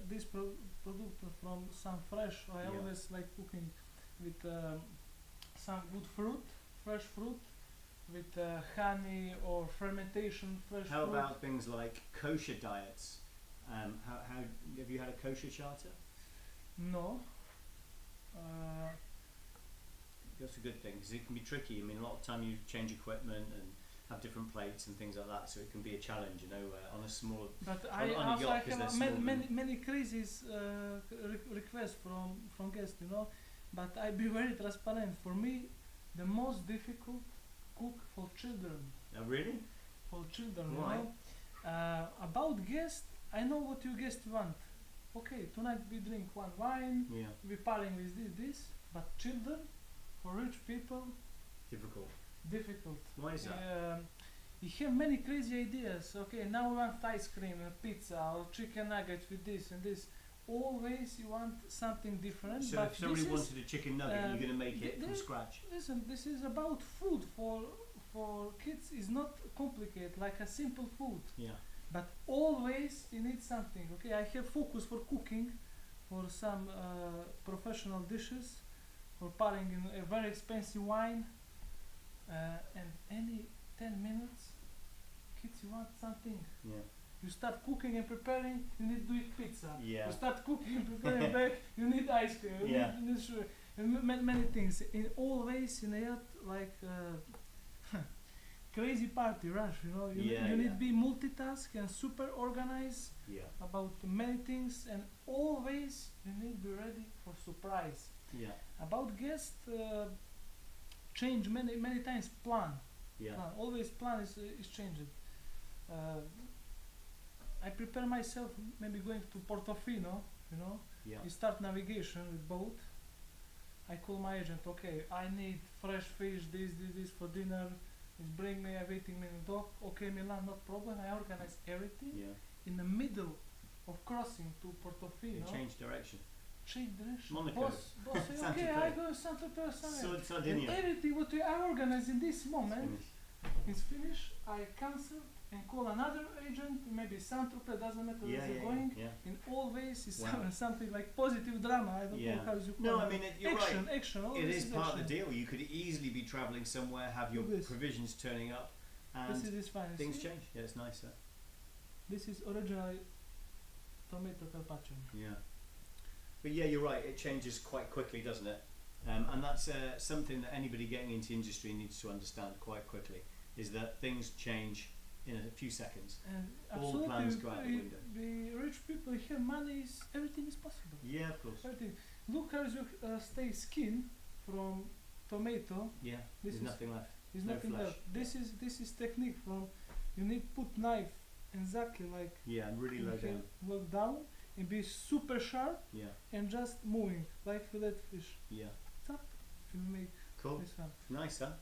[SPEAKER 3] this product from some fresh. I always like cooking with some good fruit, fresh fruit, with honey or fermentation fresh
[SPEAKER 1] How
[SPEAKER 3] fruit.
[SPEAKER 1] about things like kosher diets? How have you had a kosher charter?
[SPEAKER 3] No.
[SPEAKER 1] That's a good thing because it can be tricky. I mean, a lot of time you change equipment and have different plates and things like that, so it can be a challenge, you know, on a small.
[SPEAKER 3] But
[SPEAKER 1] on
[SPEAKER 3] I
[SPEAKER 1] a
[SPEAKER 3] also
[SPEAKER 1] yacht,
[SPEAKER 3] I
[SPEAKER 1] 'cause
[SPEAKER 3] have
[SPEAKER 1] they're
[SPEAKER 3] many crazy requests from guests, you know. But I be very transparent. For me, the most difficult cook for children.
[SPEAKER 1] Really?
[SPEAKER 3] For children,
[SPEAKER 1] Why?
[SPEAKER 3] you know. About guests, I know what you guests want. Okay, tonight we drink one wine.
[SPEAKER 1] Yeah.
[SPEAKER 3] We pairing with this. But children, for rich people,
[SPEAKER 1] Difficult.
[SPEAKER 3] difficult.
[SPEAKER 1] Why is that?
[SPEAKER 3] You have many crazy ideas. Okay, now we want ice cream and pizza or chicken nuggets with this and this. Always you want something different.
[SPEAKER 1] So
[SPEAKER 3] but
[SPEAKER 1] if somebody
[SPEAKER 3] this
[SPEAKER 1] wanted a chicken nugget, you're going to make it from
[SPEAKER 3] this-
[SPEAKER 1] scratch.
[SPEAKER 3] Listen, this is about food for kids. Is not complicated like a simple food.
[SPEAKER 1] Yeah.
[SPEAKER 3] But always you need something. Okay, I have focus for cooking, for some professional dishes, for pairing in a very expensive wine, and any 10 minutes, kids you want something.
[SPEAKER 1] Yeah.
[SPEAKER 3] You start cooking and preparing, you need to eat pizza.
[SPEAKER 1] Yeah.
[SPEAKER 3] You start cooking and preparing back, you need ice cream.
[SPEAKER 1] Yeah.
[SPEAKER 3] You need sugar. And many things. In all ways, in a yacht, like crazy party rush. You know, you need to be multitask and super organized
[SPEAKER 1] Yeah.
[SPEAKER 3] about many things, and always you need to be ready for surprise.
[SPEAKER 1] Yeah.
[SPEAKER 3] About guests, change many times plan.
[SPEAKER 1] Yeah.
[SPEAKER 3] Always plan is changed. I prepare myself maybe going to Portofino, you know.
[SPEAKER 1] Yeah.
[SPEAKER 3] You start navigation with boat. I call my agent, okay, I need fresh fish, this for dinner. He's bring me, waiting me in the dock. Okay, Milan, no problem. I organize everything.
[SPEAKER 1] Yeah.
[SPEAKER 3] In the middle of crossing to
[SPEAKER 1] You
[SPEAKER 3] Portofino.
[SPEAKER 1] change direction.
[SPEAKER 3] Change direction.
[SPEAKER 1] Monaco.
[SPEAKER 3] Boss say,
[SPEAKER 1] Santa
[SPEAKER 3] okay,
[SPEAKER 1] Fe.
[SPEAKER 3] I go to Santa Fe somewhere. And
[SPEAKER 1] Sardinia.
[SPEAKER 3] everything what I organize in this moment
[SPEAKER 1] Finish.
[SPEAKER 3] is finished. I cancel and call another agent, maybe Saint-Tropez, doesn't matter where
[SPEAKER 1] Yeah,
[SPEAKER 3] they're
[SPEAKER 1] yeah,
[SPEAKER 3] going.
[SPEAKER 1] yeah.
[SPEAKER 3] In always is
[SPEAKER 1] Wow.
[SPEAKER 3] something like positive drama. I don't
[SPEAKER 1] Yeah.
[SPEAKER 3] know how you call
[SPEAKER 1] No,
[SPEAKER 3] it.
[SPEAKER 1] I mean, you're
[SPEAKER 3] action,
[SPEAKER 1] right.
[SPEAKER 3] action.
[SPEAKER 1] It
[SPEAKER 3] always
[SPEAKER 1] is part of the
[SPEAKER 3] action.
[SPEAKER 1] deal. You could easily be travelling somewhere, have your
[SPEAKER 3] Look this.
[SPEAKER 1] provisions turning up,
[SPEAKER 3] This
[SPEAKER 1] and
[SPEAKER 3] is fine.
[SPEAKER 1] things
[SPEAKER 3] See?
[SPEAKER 1] change. Yeah, it's nicer.
[SPEAKER 3] This is originally tomato carpaccio.
[SPEAKER 1] Yeah. But yeah, you're right. It changes quite quickly, doesn't it? And that's something that anybody getting into industry needs to understand quite quickly. Is that things change in a few seconds.
[SPEAKER 3] And
[SPEAKER 1] All the
[SPEAKER 3] absolutely,
[SPEAKER 1] plans go out the window.
[SPEAKER 3] The rich people here, money is everything is possible.
[SPEAKER 1] Yeah, of course.
[SPEAKER 3] Everything. Look how you stay skin from tomato.
[SPEAKER 1] Yeah.
[SPEAKER 3] This
[SPEAKER 1] There's
[SPEAKER 3] is
[SPEAKER 1] nothing left.
[SPEAKER 3] There's
[SPEAKER 1] No
[SPEAKER 3] nothing
[SPEAKER 1] flesh.
[SPEAKER 3] left. This is technique from. You need put knife exactly like
[SPEAKER 1] Yeah, and really
[SPEAKER 3] in
[SPEAKER 1] low
[SPEAKER 3] here,
[SPEAKER 1] down.
[SPEAKER 3] look down and be super sharp
[SPEAKER 1] Yeah.
[SPEAKER 3] and just moving like fillet fish.
[SPEAKER 1] Yeah.
[SPEAKER 3] You make
[SPEAKER 1] Cool.
[SPEAKER 3] this one.
[SPEAKER 1] Nice, huh?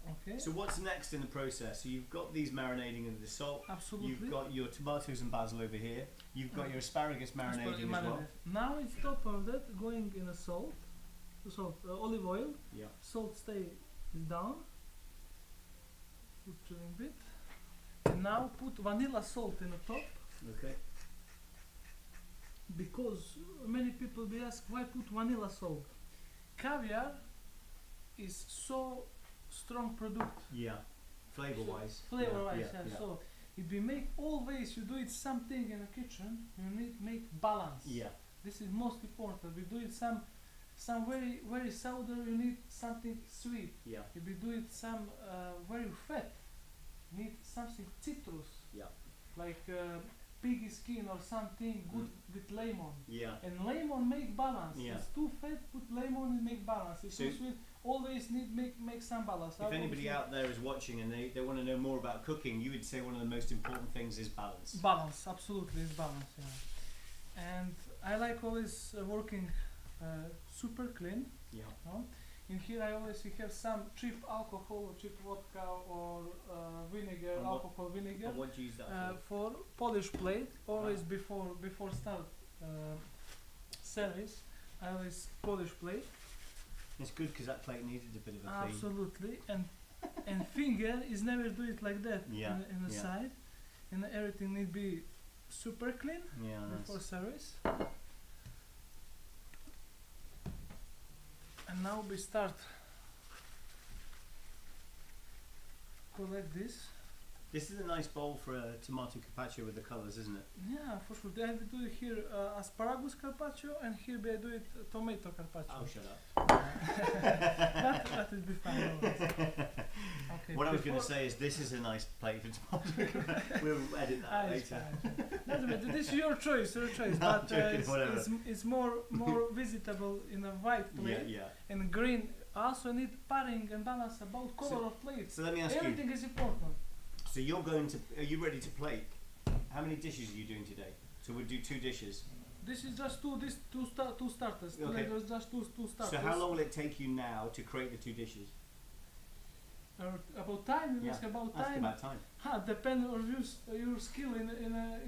[SPEAKER 3] Okay.
[SPEAKER 1] So what's next in the process? So you've got these marinating in the salt.
[SPEAKER 3] Absolutely.
[SPEAKER 1] You've got your tomatoes and basil over here. You've got your asparagus marinating as well.
[SPEAKER 3] Marinade. Now it's top of that going in a salt, olive oil.
[SPEAKER 1] Yeah.
[SPEAKER 3] Salt stay is down. Put chilling bit. And now put vanilla salt in the top,
[SPEAKER 1] Okay.
[SPEAKER 3] because many people they ask why put vanilla salt. Caviar is so strong product.
[SPEAKER 1] Yeah. Flavor wise.
[SPEAKER 3] Flavor wise,
[SPEAKER 1] Yeah. Yeah.
[SPEAKER 3] so if you make always you do it something in the kitchen, you need make balance.
[SPEAKER 1] Yeah.
[SPEAKER 3] This is most important. We do it some very sour, you need something sweet.
[SPEAKER 1] Yeah.
[SPEAKER 3] If we do it some very fat, need something citrus.
[SPEAKER 1] Yeah.
[SPEAKER 3] Like piggy skin or something good with lemon.
[SPEAKER 1] Yeah.
[SPEAKER 3] And lemon make balance.
[SPEAKER 1] Yeah.
[SPEAKER 3] It's too fat, put lemon and make balance. It's
[SPEAKER 1] So
[SPEAKER 3] too sweet, always need make some balance.
[SPEAKER 1] If anybody out there is watching and they want to know more about cooking, you would say one of the most important things is balance.
[SPEAKER 3] Balance, absolutely, is balance. Yeah. And I like always working super clean.
[SPEAKER 1] Yeah.
[SPEAKER 3] No? In here I always have some cheap alcohol, cheap vodka or vinegar,
[SPEAKER 1] And what-
[SPEAKER 3] alcohol vinegar.
[SPEAKER 1] And what do you use that for?
[SPEAKER 3] For polish plate, always before start service, I always polish plate.
[SPEAKER 1] It's good because that plate needed a bit of a clean.
[SPEAKER 3] Absolutely, and finger is never do it like that.
[SPEAKER 1] Yeah,
[SPEAKER 3] In the
[SPEAKER 1] yeah.
[SPEAKER 3] side, and everything need be super clean
[SPEAKER 1] Yeah,
[SPEAKER 3] before
[SPEAKER 1] nice.
[SPEAKER 3] service. And now we start collect this.
[SPEAKER 1] This is a nice bowl for a tomato carpaccio with the colours, isn't it?
[SPEAKER 3] Yeah, for sure. I do it here asparagus carpaccio, and here I do it tomato carpaccio.
[SPEAKER 1] Oh, shut up.
[SPEAKER 3] that would be fine. Always. Okay.
[SPEAKER 1] What I was going to say is this is a nice plate for tomorrow. We'll edit that later.
[SPEAKER 3] Doesn't matter. This is your choice.
[SPEAKER 1] No,
[SPEAKER 3] but
[SPEAKER 1] joking, whatever.
[SPEAKER 3] it's more visitable in a white plate.
[SPEAKER 1] Yeah.
[SPEAKER 3] And green. Also need pairing and balance about color of plates.
[SPEAKER 1] So let me ask
[SPEAKER 3] Everything
[SPEAKER 1] you.
[SPEAKER 3] is important.
[SPEAKER 1] So you're going to? Are you ready to plate? How many dishes are you doing today? So we'll do 2 dishes.
[SPEAKER 3] This is just two starters.
[SPEAKER 1] Okay.
[SPEAKER 3] There's just two starters.
[SPEAKER 1] So how long will it take you now to create the 2 dishes?
[SPEAKER 3] About time? You ask about time?
[SPEAKER 1] Ask about time.
[SPEAKER 3] Depends on your skill in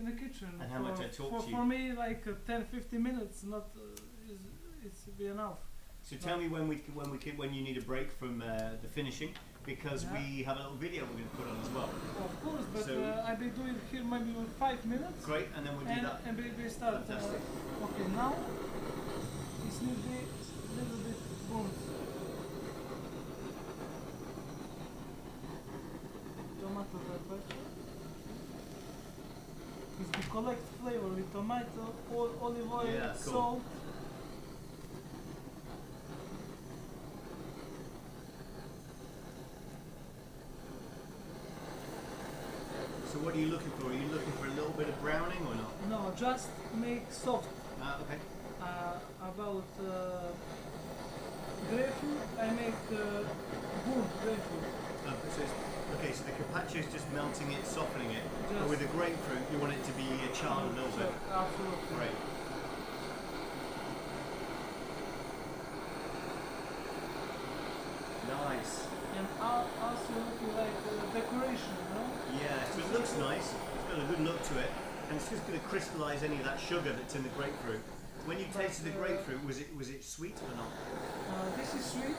[SPEAKER 3] the kitchen.
[SPEAKER 1] And how much I talk to you.
[SPEAKER 3] For me, like 10-15 minutes, not it's be enough.
[SPEAKER 1] So tell me when you need a break from the finishing, because we have a little video we're going to put on as well.
[SPEAKER 3] Of course, but
[SPEAKER 1] So
[SPEAKER 3] I'll be doing here maybe 5 minutes.
[SPEAKER 1] Great, and then we'll do that.
[SPEAKER 3] And we start.
[SPEAKER 1] Fantastic.
[SPEAKER 3] Okay, now it's need be a little bit burnt. Tomato carpaccio. It's the collect flavor with tomato, olive oil,
[SPEAKER 1] Yeah, cool.
[SPEAKER 3] salt.
[SPEAKER 1] So what are you looking for? Are you looking for a little bit of browning or not?
[SPEAKER 3] No, just make soft.
[SPEAKER 1] Okay.
[SPEAKER 3] About grapefruit, I make burnt grapefruit.
[SPEAKER 1] Okay, so the carpaccio is just melting it, softening it. But
[SPEAKER 3] Just-
[SPEAKER 1] with the grapefruit, you want it to be charred a little bit.
[SPEAKER 3] Absolutely.
[SPEAKER 1] Great. Nice.
[SPEAKER 3] And also looking like decoration, you know?
[SPEAKER 1] Yeah, so it looks nice. It's got a good look to it, and it's just going to crystallise any of that sugar that's in the grapefruit. When you tasted the grapefruit, was it sweet or not?
[SPEAKER 3] This is sweet,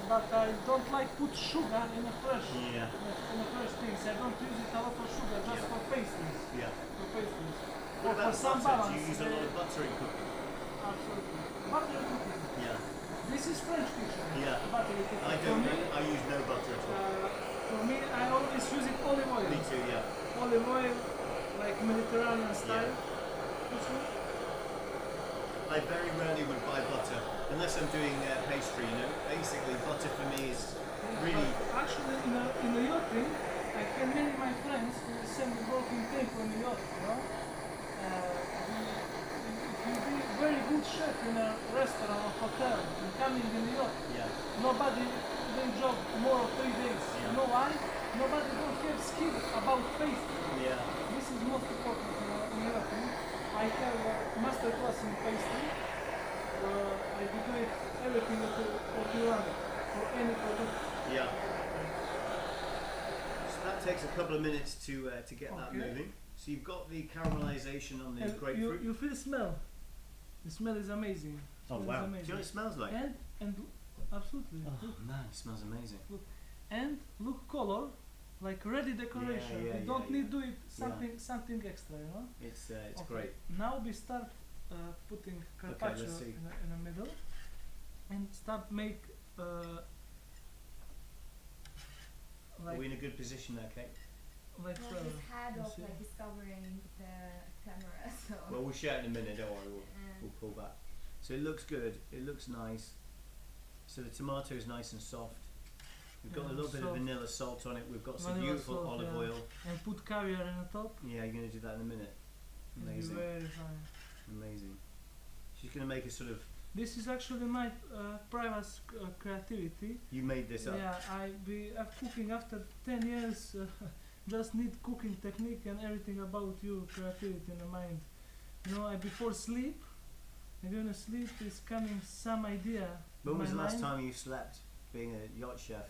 [SPEAKER 3] but I don't like put sugar in a fresh
[SPEAKER 1] Yeah.
[SPEAKER 3] things. I don't use it a lot of sugar just for pastries.
[SPEAKER 1] Yeah.
[SPEAKER 3] For pastries.
[SPEAKER 1] What about
[SPEAKER 3] for some
[SPEAKER 1] butter?
[SPEAKER 3] balance.
[SPEAKER 1] Do you use a lot of butter in cooking?
[SPEAKER 3] Absolutely. Butter cooking.
[SPEAKER 1] Yeah.
[SPEAKER 3] This is French kitchen.
[SPEAKER 1] Yeah.
[SPEAKER 3] Butter cooking.
[SPEAKER 1] I
[SPEAKER 3] For
[SPEAKER 1] don't.
[SPEAKER 3] me,
[SPEAKER 1] I use no butter at all.
[SPEAKER 3] for me, I always use it olive oil.
[SPEAKER 1] Me too. Yeah.
[SPEAKER 3] Olive oil, like Mediterranean style. This one.
[SPEAKER 1] I very rarely would buy butter unless I'm doing pastry. You know, basically butter for me is really.
[SPEAKER 3] But actually, in the yachting, I can many my friends who send me working thing from the yacht. You know, if you be very good chef in a restaurant or hotel and coming in the yacht,
[SPEAKER 1] Yeah.
[SPEAKER 3] nobody do job more of 3 days.
[SPEAKER 1] Yeah.
[SPEAKER 3] You know why? Nobody don't have skill about pastry.
[SPEAKER 1] Yeah.
[SPEAKER 3] This is most important in yachting. I have a master class in pastry. I do it everything what you want for any product.
[SPEAKER 1] Yeah. So that takes a couple of minutes to get that
[SPEAKER 3] Okay.
[SPEAKER 1] moving. So you've got the caramelization on the
[SPEAKER 3] And
[SPEAKER 1] grapefruit.
[SPEAKER 3] you feel smell. The smell is amazing.
[SPEAKER 1] Oh
[SPEAKER 3] Smell is
[SPEAKER 1] wow! Do you know
[SPEAKER 3] amazing.
[SPEAKER 1] what it smells like?
[SPEAKER 3] And absolutely.
[SPEAKER 1] Oh
[SPEAKER 3] Look.
[SPEAKER 1] man, it smells amazing.
[SPEAKER 3] And look color, like ready decoration.
[SPEAKER 1] yeah,
[SPEAKER 3] you don't
[SPEAKER 1] yeah,
[SPEAKER 3] need do it something extra, you know.
[SPEAKER 1] It's
[SPEAKER 3] Okay.
[SPEAKER 1] great.
[SPEAKER 3] Now we start putting carpaccio
[SPEAKER 1] let's see.
[SPEAKER 3] in the middle, and start make
[SPEAKER 1] Are we in a good position there, Kate?
[SPEAKER 3] like
[SPEAKER 4] Well, his head
[SPEAKER 3] you
[SPEAKER 4] of
[SPEAKER 3] see.
[SPEAKER 4] like discovering the camera, so.
[SPEAKER 1] Well, we'll share it in a minute. Don't worry,
[SPEAKER 4] uh,
[SPEAKER 1] we'll pull back. So it looks good. It looks nice. So the tomato is nice and soft. We've got a
[SPEAKER 3] Yeah,
[SPEAKER 1] little bit of
[SPEAKER 3] salt.
[SPEAKER 1] vanilla salt on it. We've got some
[SPEAKER 3] Vanilla
[SPEAKER 1] beautiful
[SPEAKER 3] salt,
[SPEAKER 1] olive
[SPEAKER 3] yeah.
[SPEAKER 1] oil.
[SPEAKER 3] and put caviar in the top.
[SPEAKER 1] Yeah, you're going to do that in a minute.
[SPEAKER 3] It'll be
[SPEAKER 1] Amazing,
[SPEAKER 3] very fine.
[SPEAKER 1] amazing. She's going to make a sort of.
[SPEAKER 3] This is actually my private creativity.
[SPEAKER 1] You made this up.
[SPEAKER 3] Yeah, I'm cooking after 10 years. Just need cooking technique and everything about your creativity in the mind. You know, before sleep, I'm gonna sleep is coming some idea.
[SPEAKER 1] When
[SPEAKER 3] in
[SPEAKER 1] was the
[SPEAKER 3] my
[SPEAKER 1] last
[SPEAKER 3] mind.
[SPEAKER 1] time you slept? Being a yacht chef.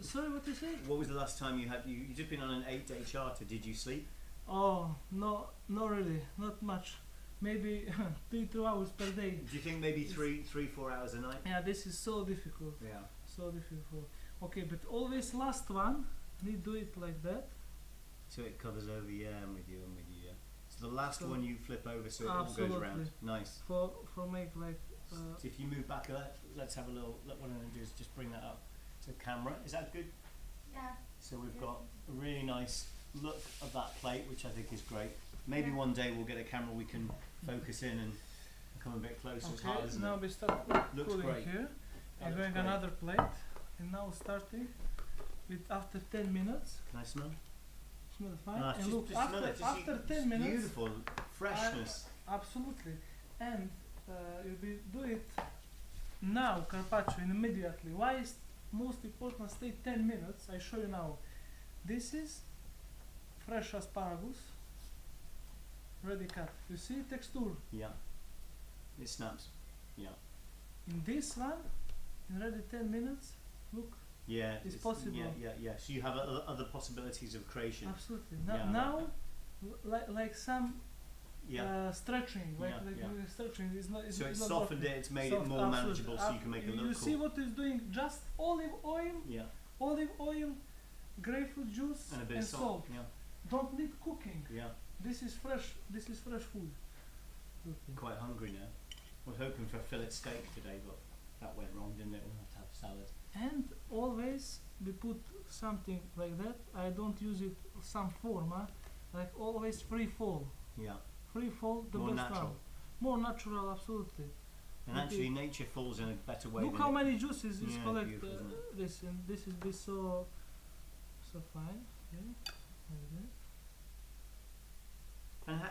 [SPEAKER 3] Sorry, what you say?
[SPEAKER 1] What was the last time you had? You just been on an 8-day charter. Did you sleep?
[SPEAKER 3] Oh, no, not really, not much. Maybe 2 hours per day.
[SPEAKER 1] Do you think maybe 3-4 hours a night?
[SPEAKER 3] Yeah, this is so difficult.
[SPEAKER 1] Yeah.
[SPEAKER 3] So difficult. Okay, but always last one, need do it like that.
[SPEAKER 1] So it covers over. Yeah, I'm with you. Yeah. So the last
[SPEAKER 3] So-
[SPEAKER 1] one you flip over, so it all goes
[SPEAKER 3] Absolutely.
[SPEAKER 1] around. Nice.
[SPEAKER 3] For make like
[SPEAKER 1] So if you move back, let's have a little. What I'm going to do is just bring that up to camera. Is that good?
[SPEAKER 4] yeah.
[SPEAKER 1] So we've got a really nice look of that plate, which I think is great. Maybe
[SPEAKER 4] Yeah.
[SPEAKER 1] one day we'll get a camera we can focus in and come a bit closer. It's
[SPEAKER 3] Okay,
[SPEAKER 1] hard, isn't
[SPEAKER 3] now
[SPEAKER 1] it?
[SPEAKER 3] we start
[SPEAKER 1] Looks
[SPEAKER 3] cooling
[SPEAKER 1] great.
[SPEAKER 3] here.
[SPEAKER 1] That
[SPEAKER 3] And
[SPEAKER 1] looks
[SPEAKER 3] going
[SPEAKER 1] great.
[SPEAKER 3] another plate. And now starting with after 10 minutes.
[SPEAKER 1] Can I smell?
[SPEAKER 3] Smell fine.
[SPEAKER 1] Ah,
[SPEAKER 3] and
[SPEAKER 1] just
[SPEAKER 3] look,
[SPEAKER 1] smell
[SPEAKER 3] after,
[SPEAKER 1] it. Just
[SPEAKER 3] after
[SPEAKER 1] it's
[SPEAKER 3] 10 minutes.
[SPEAKER 1] Beautiful freshness.
[SPEAKER 3] Absolutely. And you will do it now, Carpaccio, immediately. Why is most important stay 10 minutes? I show you now. This is fresh asparagus, ready cut. You see texture?
[SPEAKER 1] Yeah. It snaps. Yeah.
[SPEAKER 3] In this one, in ready 10 minutes, look,
[SPEAKER 1] Yeah.
[SPEAKER 3] It's possible.
[SPEAKER 1] Yeah. So you have other possibilities of creation.
[SPEAKER 3] absolutely.
[SPEAKER 1] Yeah, I
[SPEAKER 3] Now,
[SPEAKER 1] like
[SPEAKER 3] like some
[SPEAKER 1] Yeah.
[SPEAKER 3] stretching, like
[SPEAKER 1] Yeah.
[SPEAKER 3] doing stretching is not.
[SPEAKER 1] So it's
[SPEAKER 3] not
[SPEAKER 1] softened
[SPEAKER 3] working.
[SPEAKER 1] it. It's made it more manageable, so you can make it
[SPEAKER 3] You
[SPEAKER 1] look
[SPEAKER 3] see
[SPEAKER 1] cool.
[SPEAKER 3] what it's doing? Just olive oil, grapefruit juice,
[SPEAKER 1] And a bit of salt. Yeah.
[SPEAKER 3] Don't need cooking.
[SPEAKER 1] Yeah.
[SPEAKER 3] This is fresh. This is fresh food. Okay.
[SPEAKER 1] Quite hungry now. I was hoping for a fillet steak today, but that went wrong, didn't it? We'll have to have salad.
[SPEAKER 3] And always we put something like that. I don't use it some form, like always free fall.
[SPEAKER 1] Yeah.
[SPEAKER 3] Free fall, the
[SPEAKER 1] More
[SPEAKER 3] best
[SPEAKER 1] natural.
[SPEAKER 3] one. More natural, absolutely.
[SPEAKER 1] And
[SPEAKER 3] Okay.
[SPEAKER 1] actually, nature falls in a better way.
[SPEAKER 3] Look
[SPEAKER 1] than
[SPEAKER 3] how
[SPEAKER 1] it-
[SPEAKER 3] many juices is
[SPEAKER 1] Yeah,
[SPEAKER 3] collect
[SPEAKER 1] beautiful, isn't it?
[SPEAKER 3] this, and this is be so fine. Okay. Like that.
[SPEAKER 1] And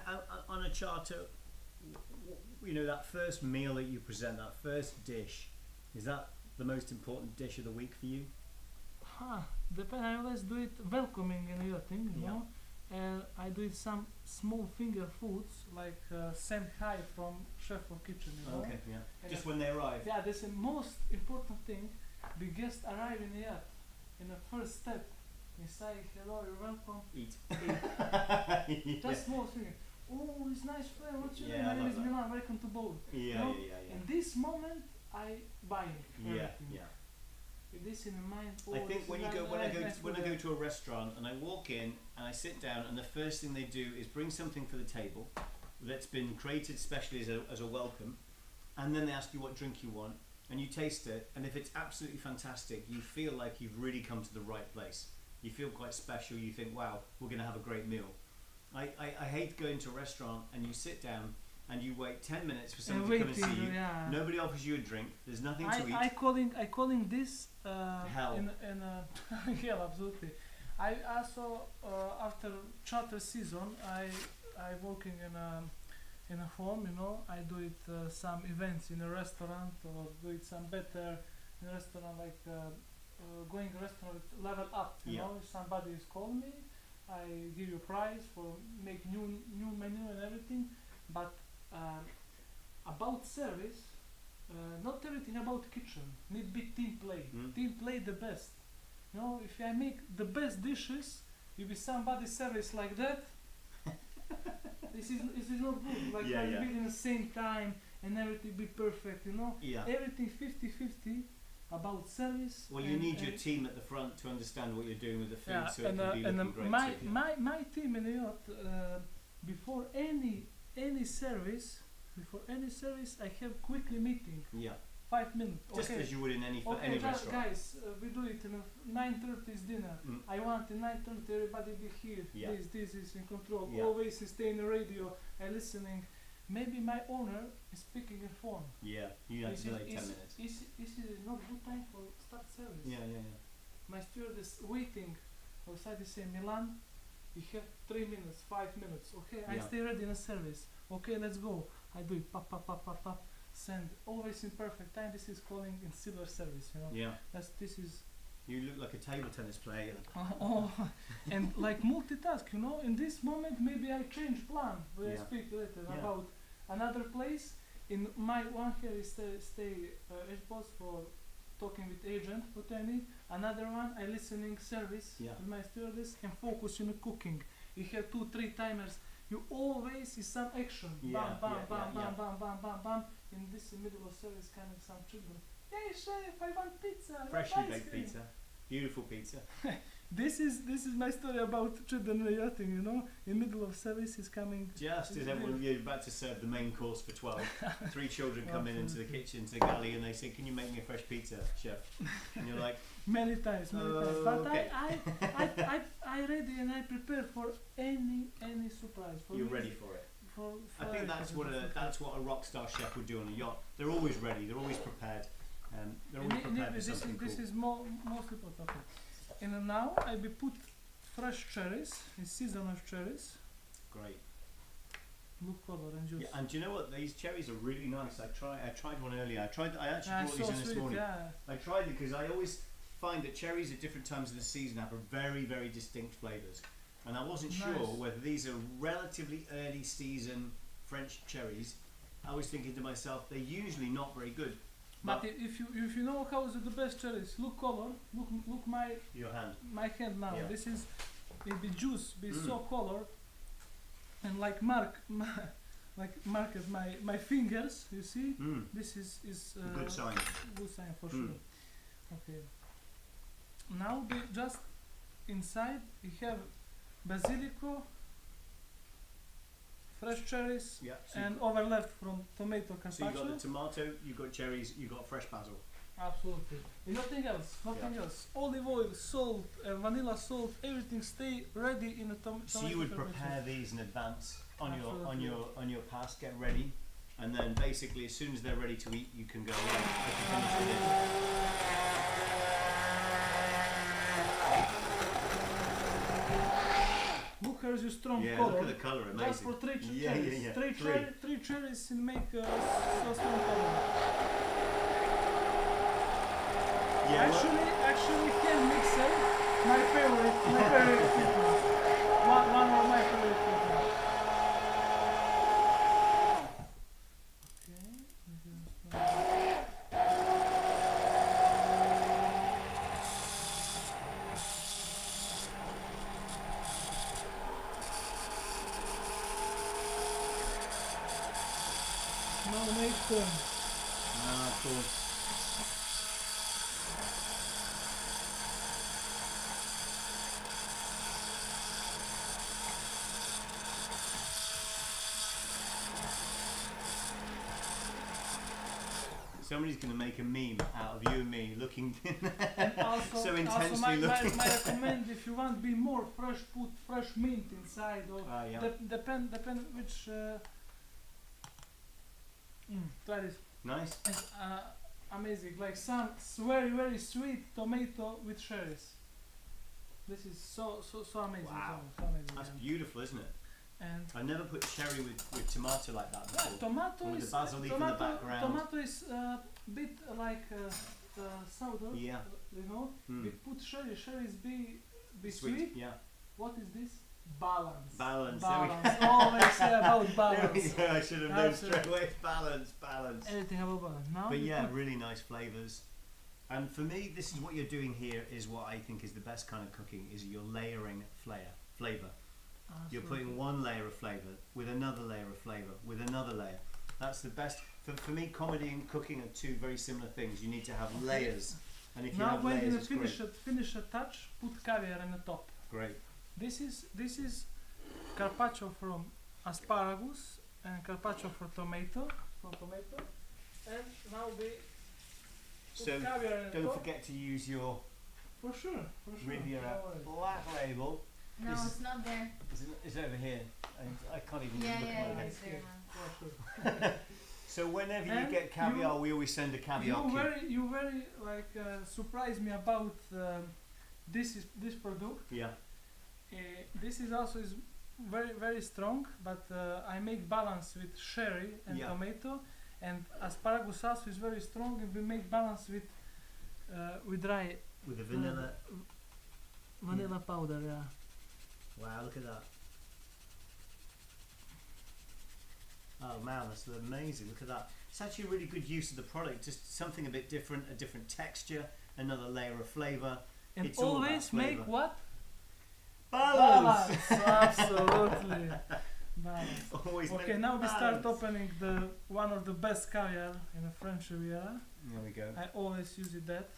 [SPEAKER 1] on a charter, you know, that first meal that you present, that first dish, is that the most important dish of the week for you?
[SPEAKER 3] Depend. I always do it welcoming in yachting, you
[SPEAKER 1] Yeah.
[SPEAKER 3] know. And I do it some small finger foods like sent high from chef of kitchen, you know.
[SPEAKER 1] Okay, yeah.
[SPEAKER 3] And
[SPEAKER 1] Just when they arrive.
[SPEAKER 3] Yeah, that's the most important thing. The guest arrive in the yacht. In the first step, we say hello, you're welcome.
[SPEAKER 1] Eat.
[SPEAKER 3] Just small thing. Oh, it's nice friend. What's your
[SPEAKER 1] Yeah,
[SPEAKER 3] name?
[SPEAKER 1] I
[SPEAKER 3] My name
[SPEAKER 1] love
[SPEAKER 3] is
[SPEAKER 1] that.
[SPEAKER 3] Milan. Welcome to boat.
[SPEAKER 1] Yeah,
[SPEAKER 3] No?
[SPEAKER 1] yeah.
[SPEAKER 3] In this moment, I buy
[SPEAKER 1] Yeah,
[SPEAKER 3] everything.
[SPEAKER 1] yeah.
[SPEAKER 3] With this in mind.
[SPEAKER 1] I
[SPEAKER 3] Oh,
[SPEAKER 1] think
[SPEAKER 3] this
[SPEAKER 1] when
[SPEAKER 3] is
[SPEAKER 1] you go
[SPEAKER 3] nice,
[SPEAKER 1] when I
[SPEAKER 3] nice,
[SPEAKER 1] go
[SPEAKER 3] nice
[SPEAKER 1] when I
[SPEAKER 3] food,
[SPEAKER 1] go to a restaurant and I walk in and I sit down and the first thing they do is bring something for the table that's been created specially as a welcome, and then they ask you what drink you want and you taste it, and if it's absolutely fantastic, you feel like you've really come to the right place. You feel quite special. You think, wow, we're going to have a great meal. I hate going to a restaurant and you sit down and you wait 10 minutes for someone to come and see you.
[SPEAKER 3] Yeah.
[SPEAKER 1] Nobody offers you a drink. There's nothing to eat.
[SPEAKER 3] I calling this
[SPEAKER 1] Hell.
[SPEAKER 3] in hell, absolutely. I also after charter season I working in a home, you know. I do it some events in a restaurant or do it some better in a restaurant like going restaurant with level up, you
[SPEAKER 1] Yeah.
[SPEAKER 3] know. If somebody is call me, I give you prize for make new menu and everything, but about service, not everything about kitchen. Need be team play.
[SPEAKER 1] Mm.
[SPEAKER 3] Team play the best. You know, if I make the best dishes, you be somebody service like that. this is not good. Like
[SPEAKER 1] Yeah,
[SPEAKER 3] I
[SPEAKER 1] yeah.
[SPEAKER 3] be in the same time and everything be perfect. You know,
[SPEAKER 1] Yeah.
[SPEAKER 3] everything 50-50 about service.
[SPEAKER 1] Well, you
[SPEAKER 3] and-
[SPEAKER 1] need your
[SPEAKER 3] and-
[SPEAKER 1] team at the front to understand what you're doing with the food,
[SPEAKER 3] yeah,
[SPEAKER 1] so it
[SPEAKER 3] and,
[SPEAKER 1] can be
[SPEAKER 3] and
[SPEAKER 1] looking great
[SPEAKER 3] my,
[SPEAKER 1] too.
[SPEAKER 3] my team in the yacht, before any service, I have quickly meeting,
[SPEAKER 1] Yeah,
[SPEAKER 3] 5 minutes.
[SPEAKER 1] just
[SPEAKER 3] Okay,
[SPEAKER 1] as you would in any
[SPEAKER 3] okay,
[SPEAKER 1] any
[SPEAKER 3] just
[SPEAKER 1] restaurant.
[SPEAKER 3] guys, we do it in 9:30 is dinner.
[SPEAKER 1] Mm.
[SPEAKER 3] I want in 9:30 everybody be here.
[SPEAKER 1] Yeah.
[SPEAKER 3] This is in control.
[SPEAKER 1] Yeah.
[SPEAKER 3] Always stay in the radio and listening. Maybe my owner is speaking in phone.
[SPEAKER 1] Yeah, you have
[SPEAKER 3] Is
[SPEAKER 1] to
[SPEAKER 3] it-
[SPEAKER 1] delay 10
[SPEAKER 3] is-
[SPEAKER 1] minutes.
[SPEAKER 3] Is it not good time for start service?
[SPEAKER 1] Yeah.
[SPEAKER 3] My steward is waiting outside. They say Milan, you have 3 minutes, 5 minutes. Okay, I
[SPEAKER 1] Yeah.
[SPEAKER 3] stay ready in a service. Okay, let's go. I do it. Pop. Send always in perfect time. This is calling in silver service. You know.
[SPEAKER 1] Yeah,
[SPEAKER 3] This is.
[SPEAKER 1] you look like a table tennis player.
[SPEAKER 3] And like multitask. You know. In this moment, maybe I change plan. We'll
[SPEAKER 1] Yeah.
[SPEAKER 3] speak later
[SPEAKER 1] Yeah.
[SPEAKER 3] about another place. In my one here is stay airports for talking with agent what I need. Another one I listening service
[SPEAKER 1] Yeah.
[SPEAKER 3] with my stewardess and focus on the cooking. You have 2-3 timers. You always is some action.
[SPEAKER 1] Yeah,
[SPEAKER 3] Bam,
[SPEAKER 1] yeah,
[SPEAKER 3] bam,
[SPEAKER 1] yeah,
[SPEAKER 3] bam. In this middle of service, coming some children. Hey chef, I want pizza. I want
[SPEAKER 1] Freshly
[SPEAKER 3] ice
[SPEAKER 1] baked
[SPEAKER 3] cream."
[SPEAKER 1] pizza, beautiful pizza.
[SPEAKER 3] This is my story about children yachting. You know, in middle of service is coming.
[SPEAKER 1] Just as
[SPEAKER 3] It's
[SPEAKER 1] everyone, you're about to serve the main course for 12, 3 children come in into the
[SPEAKER 3] Absolutely.
[SPEAKER 1] kitchen, to the galley, and they say, "Can you make me a fresh pizza, chef?" And you're like,
[SPEAKER 3] Many times. But
[SPEAKER 1] Okay.
[SPEAKER 3] I ready and I prepare for any surprise. For
[SPEAKER 1] "You're
[SPEAKER 3] me,
[SPEAKER 1] ready for it."
[SPEAKER 3] For
[SPEAKER 1] I think that's what a rock star chef would do on a yacht. They're always ready. They're always prepared. They're always prepared for something cool.
[SPEAKER 3] This is mostly potato. And now I will put fresh cherries. It's season of cherries.
[SPEAKER 1] Great.
[SPEAKER 3] Look color and juice.
[SPEAKER 1] Yeah, and do you know what? These cherries are really nice. I tried one earlier. I actually brought these in this morning.
[SPEAKER 3] Yeah.
[SPEAKER 1] I tried it because I always find that cherries at different times of the season have a very, very distinct flavours. And I wasn't sure whether these are relatively early season French cherries. I was thinking to myself, they're usually not very good.
[SPEAKER 3] But if you know how is the best cherries, look color, look
[SPEAKER 1] your hand.
[SPEAKER 3] My hand now.
[SPEAKER 1] Yeah.
[SPEAKER 3] This is it be juice, be so color, and like marked my fingers. You see, this is
[SPEAKER 1] a good sign.
[SPEAKER 3] Good sign for sure. Okay. Now just inside we have basilico, fresh cherries, and overlap from tomato carpaccio.
[SPEAKER 1] So you got the tomato, you got cherries, you got fresh basil.
[SPEAKER 3] Absolutely. And nothing else. Olive oil, salt, vanilla salt, everything stay ready in a tomato.
[SPEAKER 1] So you would prepare these in advance on your pass, get ready, and then basically as soon as they're ready to eat, you can go right. I can finish with it.
[SPEAKER 3] Look, here's your strong
[SPEAKER 1] yeah,
[SPEAKER 3] color.
[SPEAKER 1] look at the colour, amazing.
[SPEAKER 3] Just for three cherries. Three cherries and make so strong color.
[SPEAKER 1] Yeah,
[SPEAKER 3] actually, can mixer, my favorite people. One of my favorite people. Now make them.
[SPEAKER 1] Cool. Somebody's going to make a meme out of you and me looking so intensely looking.
[SPEAKER 3] My recommend if you want to be more fresh, put fresh mint inside or depend which. Try this.
[SPEAKER 1] Nice.
[SPEAKER 3] It's amazing. Like some very sweet tomato with cherries. This is so amazing.
[SPEAKER 1] Wow.
[SPEAKER 3] So amazing.
[SPEAKER 1] That's beautiful, isn't it?
[SPEAKER 3] And
[SPEAKER 1] I never put cherry with tomato like that before.
[SPEAKER 3] Tomato
[SPEAKER 1] with
[SPEAKER 3] is
[SPEAKER 1] the basil leaf in the background.
[SPEAKER 3] Tomato is a bit like sourdough.
[SPEAKER 1] Yeah.
[SPEAKER 3] You know, we put cherry. Cherries be sweet.
[SPEAKER 1] Yeah.
[SPEAKER 3] What is this? Balance.
[SPEAKER 1] Balance.
[SPEAKER 3] Always say about balance.
[SPEAKER 1] Yeah, I should have known straight away. Balance.
[SPEAKER 3] Everything about balance. Now.
[SPEAKER 1] But yeah, really nice flavours. And for me, this is what you're doing here. Is what I think is the best kind of cooking. Is you're layering flavour. You're putting one layer of flavour with another layer of flavour with another layer. That's the best. For me, comedy and cooking are two very similar things. You need to have layers, and if you have layers, it's great.
[SPEAKER 3] Finish a touch, put caviar on the top.
[SPEAKER 1] Great.
[SPEAKER 3] This is carpaccio from asparagus and carpaccio from tomato. And now we put caviar on the top.
[SPEAKER 1] Don't forget to use your
[SPEAKER 3] for sure.
[SPEAKER 1] Riviera black label.
[SPEAKER 4] No, it's not there.
[SPEAKER 1] It's over here. I can't even look at my head.
[SPEAKER 4] It's there now.
[SPEAKER 1] So whenever you get caviar, we always send a caviar kit.
[SPEAKER 3] You very surprised me about this product.
[SPEAKER 1] Yeah.
[SPEAKER 3] This is also very strong, but I make balance with sherry and tomato, and asparagus also is very strong, and we make balance with dry.
[SPEAKER 1] With the vanilla.
[SPEAKER 3] Vanilla powder, yeah.
[SPEAKER 1] Wow, look at that. Oh man, that's amazing. Look at that. It's actually a really good use of the product. Just something a bit different, a different texture, another layer of flavour.
[SPEAKER 3] And
[SPEAKER 1] it's always
[SPEAKER 3] make what?
[SPEAKER 1] Balance!
[SPEAKER 3] Absolutely. Balance.
[SPEAKER 1] Always
[SPEAKER 3] okay, now we start opening one of the best caviar in the French Riviera.
[SPEAKER 1] There we go.
[SPEAKER 3] I always use that.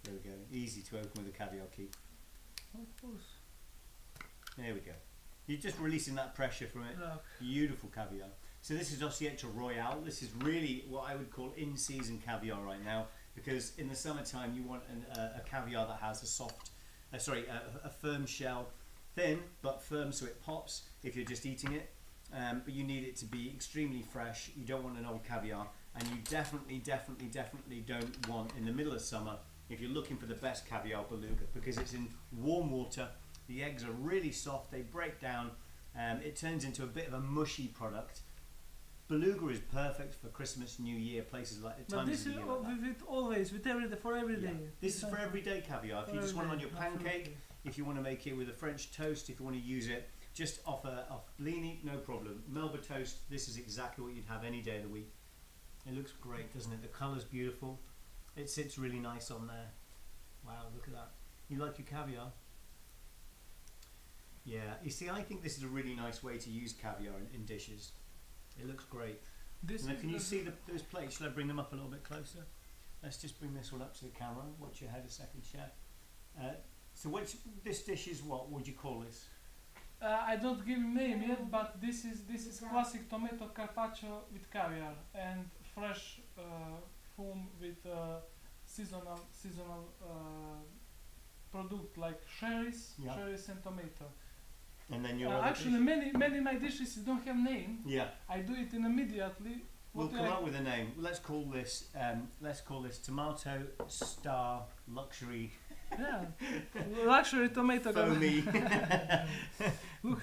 [SPEAKER 1] There we go. Easy to open with a caviar key.
[SPEAKER 3] Of course.
[SPEAKER 1] There we go. You're just releasing that pressure from it.
[SPEAKER 3] Look.
[SPEAKER 1] Beautiful caviar. So this is Ossietto Royale. This is really what I would call in-season caviar right now, because in the summertime you want a caviar that has a soft a firm shell, thin but firm so it pops if you're just eating it. But you need it to be extremely fresh. You don't want an old caviar, and you definitely don't want in the middle of summer, if you're looking for the best caviar, beluga, because it's in warm water. The eggs are really soft, they break down, it turns into a bit of a mushy product. Beluga is perfect for Christmas, New Year, places like
[SPEAKER 3] But
[SPEAKER 1] times
[SPEAKER 3] this
[SPEAKER 1] of the
[SPEAKER 3] is
[SPEAKER 1] year like that.
[SPEAKER 3] with always, with every day, for every day.
[SPEAKER 1] Yeah. This is for everyday caviar. If you just want it on your pancake, if you want to make it with a French toast, if you want to use it just off blini, no problem. Melba toast, this is exactly what you'd have any day of the week. It looks great, doesn't it? The colour's beautiful. It sits really nice on there. Wow, look at that. You like your caviar? Yeah, you see, I think this is a really nice way to use caviar in dishes. It looks great. Now, can you see those plates? Shall I bring them up a little bit closer? Let's just bring this one up to the camera. Watch your head a second, chef. So this dish is what would you call this?
[SPEAKER 3] I don't give name yet, but this is classic tomato carpaccio with caviar and fresh foam with seasonal product like cherries and tomato.
[SPEAKER 1] And then your
[SPEAKER 3] actually many of my dishes don't have name.
[SPEAKER 1] Yeah.
[SPEAKER 3] I do it in immediately.
[SPEAKER 1] We'll come up with a name. Let's call this tomato star luxury.
[SPEAKER 3] Yeah, luxury tomato.
[SPEAKER 1] Foamy,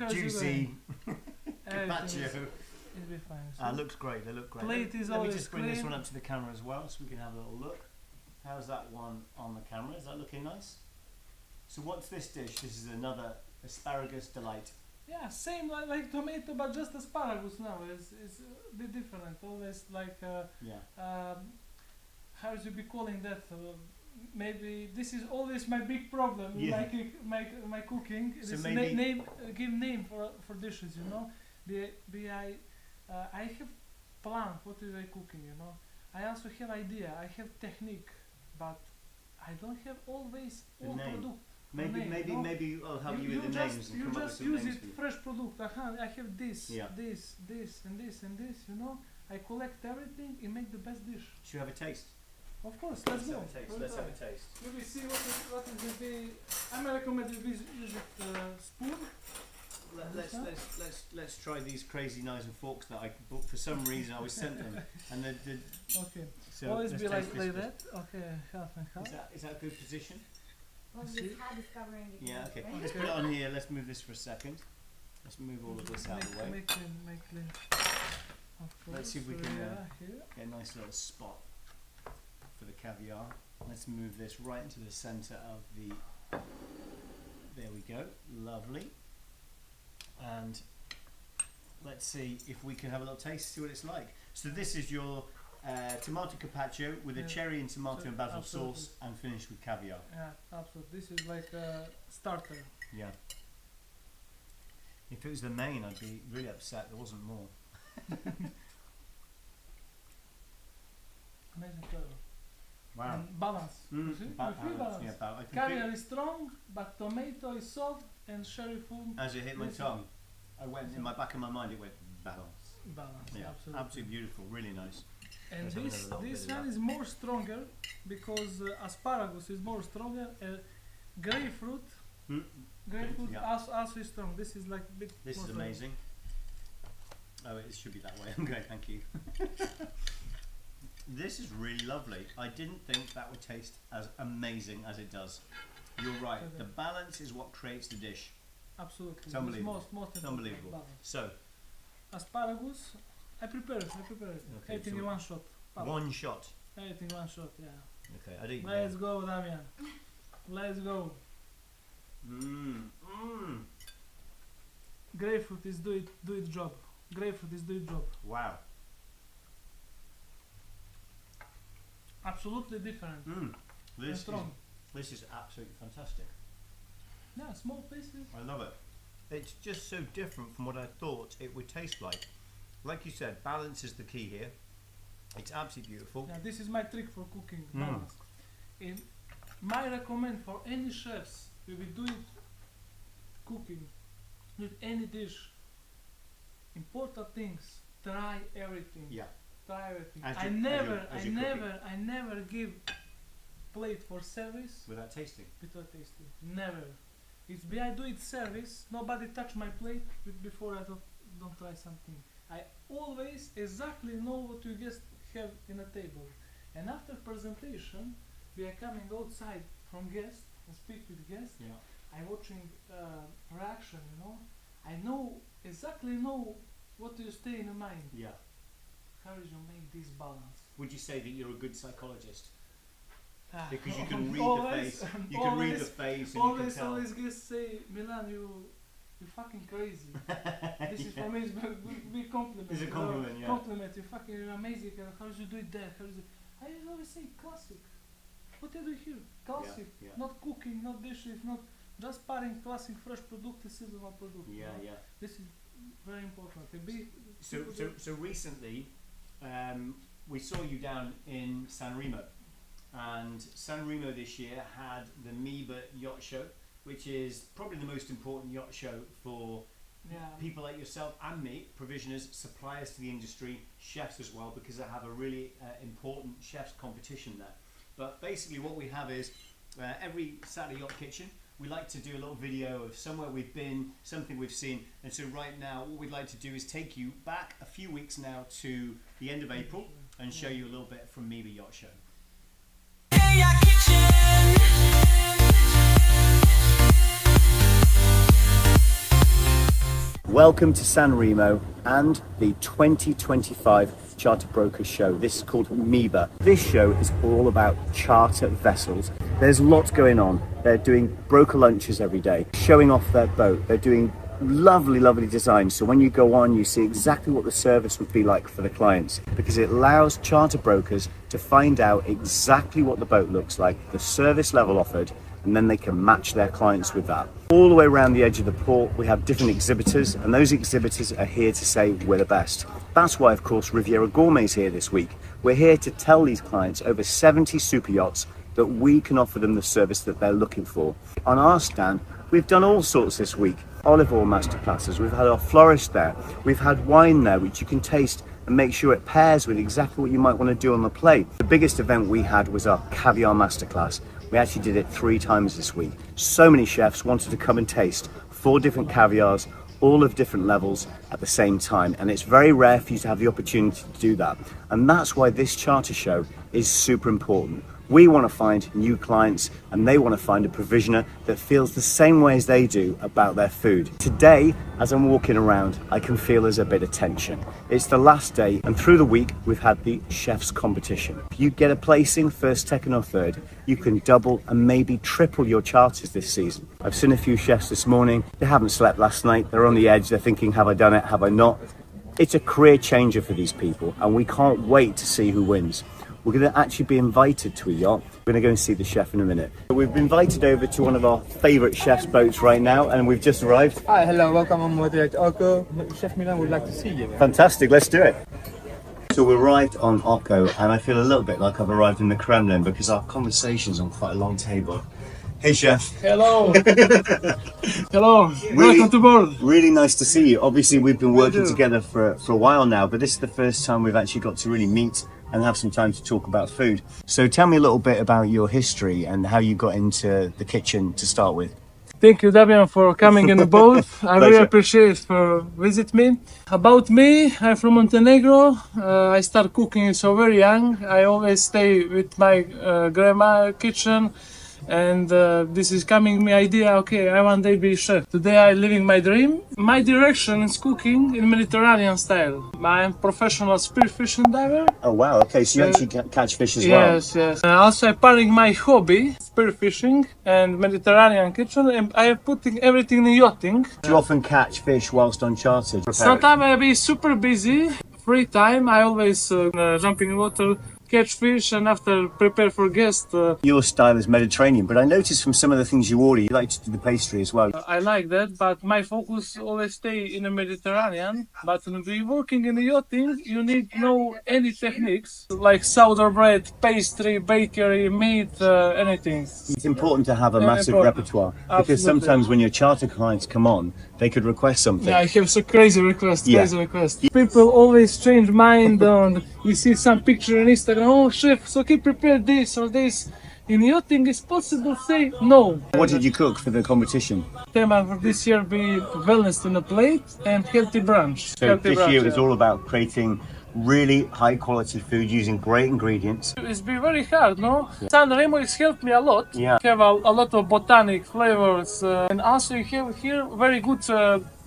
[SPEAKER 3] juicy.
[SPEAKER 1] Carpaccio.
[SPEAKER 3] It'll be fine.
[SPEAKER 1] Looks great. They look great.
[SPEAKER 3] Plate is
[SPEAKER 1] Let me
[SPEAKER 3] always
[SPEAKER 1] just bring this
[SPEAKER 3] clean.
[SPEAKER 1] one up to the camera as well, so we can have a little look. How's that one on the camera? Is that looking nice? So what's this dish? This is another asparagus delight.
[SPEAKER 3] Yeah, same like tomato, but just asparagus now is a bit different. Always like how should be calling that? Maybe this is always my big problem in my cooking.
[SPEAKER 1] So
[SPEAKER 3] This
[SPEAKER 1] maybe
[SPEAKER 3] give name for dishes, you know. I have plan what is I cooking, you know. I also have idea. I have technique, but I don't have always all product.
[SPEAKER 1] Maybe I'll help you with the names and
[SPEAKER 3] you
[SPEAKER 1] come up with
[SPEAKER 3] just
[SPEAKER 1] some
[SPEAKER 3] use
[SPEAKER 1] names
[SPEAKER 3] it
[SPEAKER 1] for you.
[SPEAKER 3] fresh product. I have this,
[SPEAKER 1] Yeah.
[SPEAKER 3] this, and this, and this. You know, I collect everything and make the best dish.
[SPEAKER 1] Should we have a taste?
[SPEAKER 3] Of course, let's go.
[SPEAKER 1] Let's have a taste.
[SPEAKER 3] Maybe see what is the. I'm recommend you use it spoon.
[SPEAKER 1] Let's try these crazy knives and forks that I bought. For some reason I was sent them, and
[SPEAKER 3] Okay.
[SPEAKER 1] so
[SPEAKER 3] Always
[SPEAKER 1] let's
[SPEAKER 3] be
[SPEAKER 1] taste
[SPEAKER 3] like
[SPEAKER 1] this
[SPEAKER 3] that. Okay, half and half.
[SPEAKER 1] Is that a good position?
[SPEAKER 4] Well,
[SPEAKER 3] See?
[SPEAKER 4] this hand is covering it.
[SPEAKER 1] Yeah. Okay.
[SPEAKER 4] Right?
[SPEAKER 1] Let's put it on here. Let's move this for a second. Let's move all of this out of the way.
[SPEAKER 3] Make clean. Of course.
[SPEAKER 1] Let's see if we
[SPEAKER 3] So
[SPEAKER 1] can,
[SPEAKER 3] here.
[SPEAKER 1] Get a nice little spot for the caviar. Let's move this right into the center of the. There we go. Lovely. And let's see if we can have a little taste, see what it's like. So this is your tomato carpaccio with a cherry and tomato and basil sauce, and finished with caviar.
[SPEAKER 3] Yeah, absolutely. This is like a starter.
[SPEAKER 1] Yeah. If it was the main, I'd be really upset there wasn't more.
[SPEAKER 3] Amazing flavor.
[SPEAKER 1] Wow.
[SPEAKER 3] And balance. You see? You feel balance.
[SPEAKER 1] Yeah, I can
[SPEAKER 3] Caviar
[SPEAKER 1] feel
[SPEAKER 3] is strong, but tomato is soft, and cherry foam
[SPEAKER 1] as it hit my tongue. I went in my back of my mind. It went balance.
[SPEAKER 3] balance.
[SPEAKER 1] Yeah, absolutely beautiful. Really nice.
[SPEAKER 3] And
[SPEAKER 1] Let's have
[SPEAKER 3] this
[SPEAKER 1] another
[SPEAKER 3] one
[SPEAKER 1] bit
[SPEAKER 3] is more stronger because asparagus is more stronger. Grapefruit, also is strong. This is like bit.
[SPEAKER 1] This
[SPEAKER 3] more
[SPEAKER 1] is
[SPEAKER 3] strong.
[SPEAKER 1] amazing. Oh, it should be that way. Okay, thank you. This is really lovely. I didn't think that would taste as amazing as it does. You're right. The balance is what creates the dish.
[SPEAKER 3] Absolutely.
[SPEAKER 1] It's unbelievable.
[SPEAKER 3] Most
[SPEAKER 1] It's unbelievable.
[SPEAKER 3] balance.
[SPEAKER 1] So,
[SPEAKER 3] Asparagus, I prepare it.
[SPEAKER 1] Okay,
[SPEAKER 3] Everything
[SPEAKER 1] so
[SPEAKER 3] in one shot.
[SPEAKER 1] one shot.
[SPEAKER 3] Everything in one shot, yeah.
[SPEAKER 1] Okay, I'd eat
[SPEAKER 3] Let's go, Damian. Let's go. Grapefruit is do it job. Grapefruit is do it job.
[SPEAKER 1] Wow.
[SPEAKER 3] Absolutely different. And strong.
[SPEAKER 1] This is absolutely fantastic.
[SPEAKER 3] Yeah, small pieces.
[SPEAKER 1] I love it. It's just so different from what I thought it would taste like. Like you said, balance is the key here. It's absolutely beautiful.
[SPEAKER 3] Yeah, this is my trick for cooking. Balance. And my recommend for any chefs who will do it cooking with any dish. Important things. Try everything.
[SPEAKER 1] Yeah.
[SPEAKER 3] Try everything.
[SPEAKER 1] As
[SPEAKER 3] I
[SPEAKER 1] you're
[SPEAKER 3] never
[SPEAKER 1] cooking.
[SPEAKER 3] give plate for service
[SPEAKER 1] Without tasting.
[SPEAKER 3] without tasting. Never. It's I do it service. Nobody touch my plate before I don't try something. I always exactly know what you guests have in a table. And after presentation, we are coming outside from guests and speak with guests.
[SPEAKER 1] Yeah.
[SPEAKER 3] I watching reaction. You know, I know exactly know what you stay in your mind.
[SPEAKER 1] Yeah.
[SPEAKER 3] How do you make this balance?
[SPEAKER 1] Would you say that you're a good psychologist?
[SPEAKER 3] Ah,
[SPEAKER 1] Because you can read
[SPEAKER 3] always,
[SPEAKER 1] the face. You can read the face, and you can tell.
[SPEAKER 3] Always guests say, Milan, you fucking crazy. This is for me is big compliment.
[SPEAKER 1] It's a compliment, yeah.
[SPEAKER 3] Compliment. You're amazing. And how do you do it there? I always say classic. What do you do here? Classic.
[SPEAKER 1] Yeah.
[SPEAKER 3] Not cooking, not dishes, not just pairing classic fresh product, seasonal product.
[SPEAKER 1] Yeah,
[SPEAKER 3] you know?
[SPEAKER 1] yeah.
[SPEAKER 3] This is very important.
[SPEAKER 1] So recently, we saw you down in San Remo, and San Remo this year had the MYBA Yacht Show, which is probably the most important yacht show for people like yourself and me, provisioners, suppliers to the industry, chefs as well, because they have a really important chefs competition there. But basically what we have is every Saturday Yacht Kitchen, we like to do a little video of somewhere we've been, something we've seen, and so right now what we'd like to do is take you back a few weeks now to the end of April and show you a little bit from MYBA Yacht Show. Welcome to San Remo and the 2025 Charter Brokers Show. This is called MYBA. This show is all about charter vessels. There's lots going on. They're doing broker lunches every day, showing off their boat. They're doing lovely, lovely designs. So when you go on, you see exactly what the service would be like for the clients, because it allows charter brokers to find out exactly what the boat looks like, the service level offered, and then they can match their clients with that. All the way around the edge of the port, we have different exhibitors, and those exhibitors are here to say we're the best. That's why, of course, Riviera Gourmet is here this week. We're here to tell these clients, over 70 super yachts, that we can offer them the service that they're looking for. On our stand, we've done all sorts this week. Olive oil masterclasses, we've had our florist there, we've had wine there which you can taste and make sure it pairs with exactly what you might want to do on the plate. The biggest event we had was our Caviar masterclass. We actually did it 3 times this week. So many chefs wanted to come and taste 4 different caviars, all of different levels at the same time, and it's very rare for you to have the opportunity to do that. And that's why this charter show is super important. We want to find new clients, and they want to find a provisioner that feels the same way as they do about their food. Today, as I'm walking around, I can feel there's a bit of tension. It's the last day, and through the week, we've had the chef's competition. If you get a placing, first, second, or third, you can double and maybe triple your charters this season. I've seen a few chefs this morning. They haven't slept last night. They're on the edge. They're thinking, have I done it? Have I not? It's a career changer for these people, and we can't wait to see who wins. We're going to actually be invited to a yacht. We're going to go and see the chef in a minute. We've been invited over to one of our favourite chef's boats right now, and we've just arrived.
[SPEAKER 5] Hi, hello, welcome on board the Oko. Chef Milan would like to see you.
[SPEAKER 1] Fantastic, let's do it. So we arrived on Oko, and I feel a little bit like I've arrived in the Kremlin because our conversation's on quite a long table. Hey chef.
[SPEAKER 3] Hello. Hello. Welcome to board.
[SPEAKER 1] Really nice to see you. Obviously we've been working together for a while now, but this is the first time we've actually got to really meet and have some time to talk about food. So tell me a little bit about your history and how you got into the kitchen to start with.
[SPEAKER 3] Thank you, Damian, for coming in the boat. I really appreciate for visit me. About me, I'm from Montenegro. I started cooking so very young. I always stay with my grandma kitchen. And this is coming me idea, okay, I one day be chef. Today I'm living my dream. My direction is cooking in Mediterranean style. I'm professional spearfishing diver.
[SPEAKER 1] Oh wow, okay, so you actually catch fish as well?
[SPEAKER 3] Yes, yes. Also I'm pairing my hobby, spearfishing and Mediterranean kitchen, and I am putting everything in yachting.
[SPEAKER 1] Do you often catch fish whilst on charter?
[SPEAKER 3] Sometimes I be super busy. Free time, I always jump in water, catch fish, and after prepare for guests.
[SPEAKER 1] Your style is Mediterranean, but I noticed from some of the things you order, you like to do the pastry as well.
[SPEAKER 3] I like that, but my focus always stay in the Mediterranean. But when we working in the yachting, you need know any techniques like sourdough bread, pastry, bakery, meat, anything.
[SPEAKER 1] It's important to have a massive repertoire because
[SPEAKER 3] Absolutely.
[SPEAKER 1] sometimes when your charter clients come on, they could request something.
[SPEAKER 3] Yeah, I have so crazy request,
[SPEAKER 1] Yeah.
[SPEAKER 3] crazy request. People always change mind on, you see some picture on Instagram, oh chef, so keep prepared this or this. in yachting it's possible to say no.
[SPEAKER 1] What did you cook for the competition?
[SPEAKER 3] Thema for this year be wellness in a plate and healthy brunch.
[SPEAKER 1] So
[SPEAKER 3] Healthy
[SPEAKER 1] this year
[SPEAKER 3] brunch,
[SPEAKER 1] is
[SPEAKER 3] yeah.
[SPEAKER 1] all about creating really high quality food using great ingredients.
[SPEAKER 3] It's been very hard, no? San Remo has helped me a lot.
[SPEAKER 1] Yeah.
[SPEAKER 3] Have a lot of botanic flavors, and also you have here very good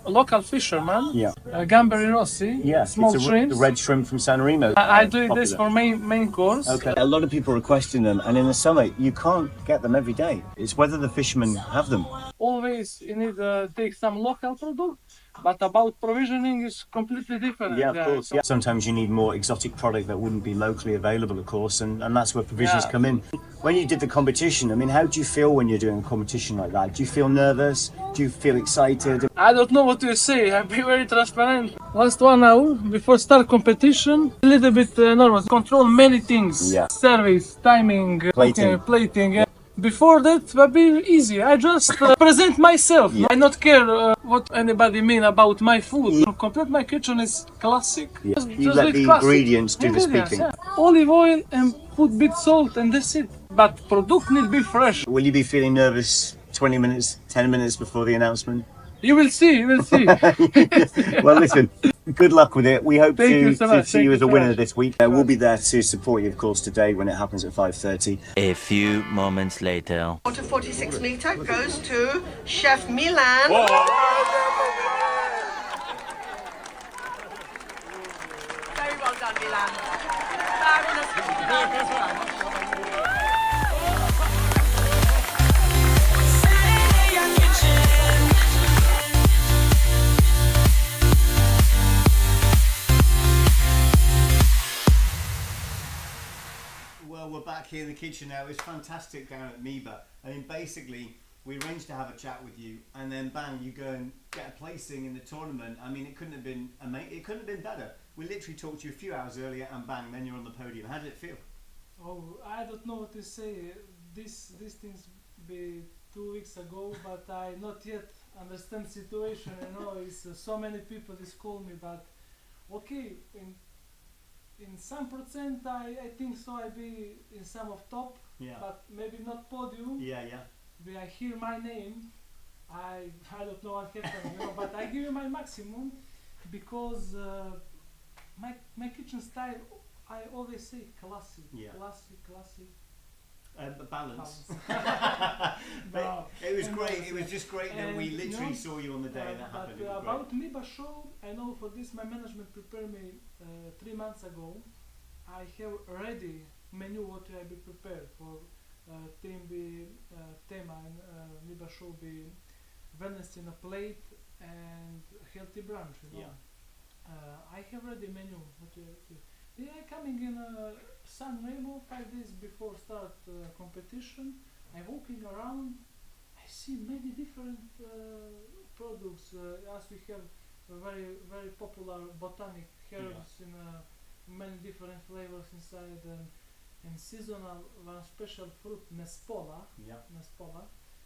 [SPEAKER 3] local fisherman.
[SPEAKER 1] Yeah.
[SPEAKER 3] Gamberi Rossi,
[SPEAKER 1] Yeah,
[SPEAKER 3] small
[SPEAKER 1] it's
[SPEAKER 3] shrimps.
[SPEAKER 1] the red shrimp from San Remo.
[SPEAKER 3] I do this
[SPEAKER 1] Popular.
[SPEAKER 3] for main course.
[SPEAKER 1] Okay. A lot of people are requesting them, and in the summer you can't get them every day. It's whether the fishermen have them.
[SPEAKER 3] Always you need to take some local product, but about provisioning is completely different.
[SPEAKER 1] Yeah, of course.
[SPEAKER 3] so-
[SPEAKER 1] Yeah. Sometimes you need more exotic product that wouldn't be locally available, of course, and that's where provisions
[SPEAKER 3] Yeah.
[SPEAKER 1] come in. When you did the competition, I mean, how do you feel when you're doing a competition like that? Do you feel nervous? Do you feel excited?
[SPEAKER 3] I don't know what to say. I'll be very transparent. Last 1 hour before start competition, a little bit nervous. Control many things.
[SPEAKER 1] Yeah.
[SPEAKER 3] Service, timing,
[SPEAKER 1] Plating.
[SPEAKER 3] plating. Before that, will be easy. I just present myself.
[SPEAKER 1] Yeah.
[SPEAKER 3] I not care what anybody mean about my food. Complete my kitchen is classic.
[SPEAKER 1] Yeah.
[SPEAKER 3] Just
[SPEAKER 1] You let
[SPEAKER 3] with
[SPEAKER 1] the
[SPEAKER 3] classic
[SPEAKER 1] ingredients do the
[SPEAKER 3] ingredients,
[SPEAKER 1] speaking.
[SPEAKER 3] yeah. Olive oil and put bit salt and that's it. But product need be fresh.
[SPEAKER 1] Will you be feeling nervous 20 minutes, 10 minutes before the announcement?
[SPEAKER 3] You will see. You will see.
[SPEAKER 1] Well, listen, good luck with it. We hope
[SPEAKER 3] Thank you
[SPEAKER 1] to
[SPEAKER 3] so much.
[SPEAKER 1] see
[SPEAKER 3] Thank
[SPEAKER 1] you
[SPEAKER 3] you
[SPEAKER 1] as a
[SPEAKER 3] so
[SPEAKER 1] winner
[SPEAKER 3] much.
[SPEAKER 1] this week. We'll be there to support you, of course, today when it happens at 5:30.
[SPEAKER 2] A few moments later.
[SPEAKER 6] Water 46 litre goes to Chef Milan. Very well done, Milan. Fabulous lunch.
[SPEAKER 1] Well, we're back here in the kitchen now. It's fantastic down at MYBA. I mean, basically, we arranged to have a chat with you, and then bang, you go and get a placing in the tournament. I mean, it couldn't have been it couldn't have been better. We literally talked to you a few hours earlier, and bang, then you're on the podium. How did it feel?
[SPEAKER 3] Oh, I don't know what to say. These things be 2 weeks ago, but I not yet understand situation. You know, it's so many people just call me, but okay, in some percent I think so. I be in some of top,
[SPEAKER 1] Yeah.
[SPEAKER 3] but maybe not podium.
[SPEAKER 1] Yeah, yeah.
[SPEAKER 3] When I hear my name, I don't know what happened, you know, but I give you my maximum because my kitchen style. I always say classic,
[SPEAKER 1] Yeah.
[SPEAKER 3] classic.
[SPEAKER 1] Balance.
[SPEAKER 3] No.
[SPEAKER 1] It was
[SPEAKER 3] And
[SPEAKER 1] great.
[SPEAKER 3] balance,
[SPEAKER 1] It was
[SPEAKER 3] yeah.
[SPEAKER 1] just great that
[SPEAKER 3] And,
[SPEAKER 1] we
[SPEAKER 3] you
[SPEAKER 1] literally
[SPEAKER 3] know,
[SPEAKER 1] saw you on the day that happened. It
[SPEAKER 3] But
[SPEAKER 1] was
[SPEAKER 3] about
[SPEAKER 1] great.
[SPEAKER 3] MYBA show, I know for this my management prepared me 3 months ago. I have already menu what I be prepared for tema and MYBA show be wellness in a plate and healthy brunch. You know.
[SPEAKER 1] Yeah.
[SPEAKER 3] I have already menu. They are coming in San Remo 5 days before start competition. I'm walking around. I see many different products. As we have a very popular botanic herbs in many different flavors inside, and seasonal one special fruit Nespola.
[SPEAKER 1] Yeah.
[SPEAKER 3] Nespola.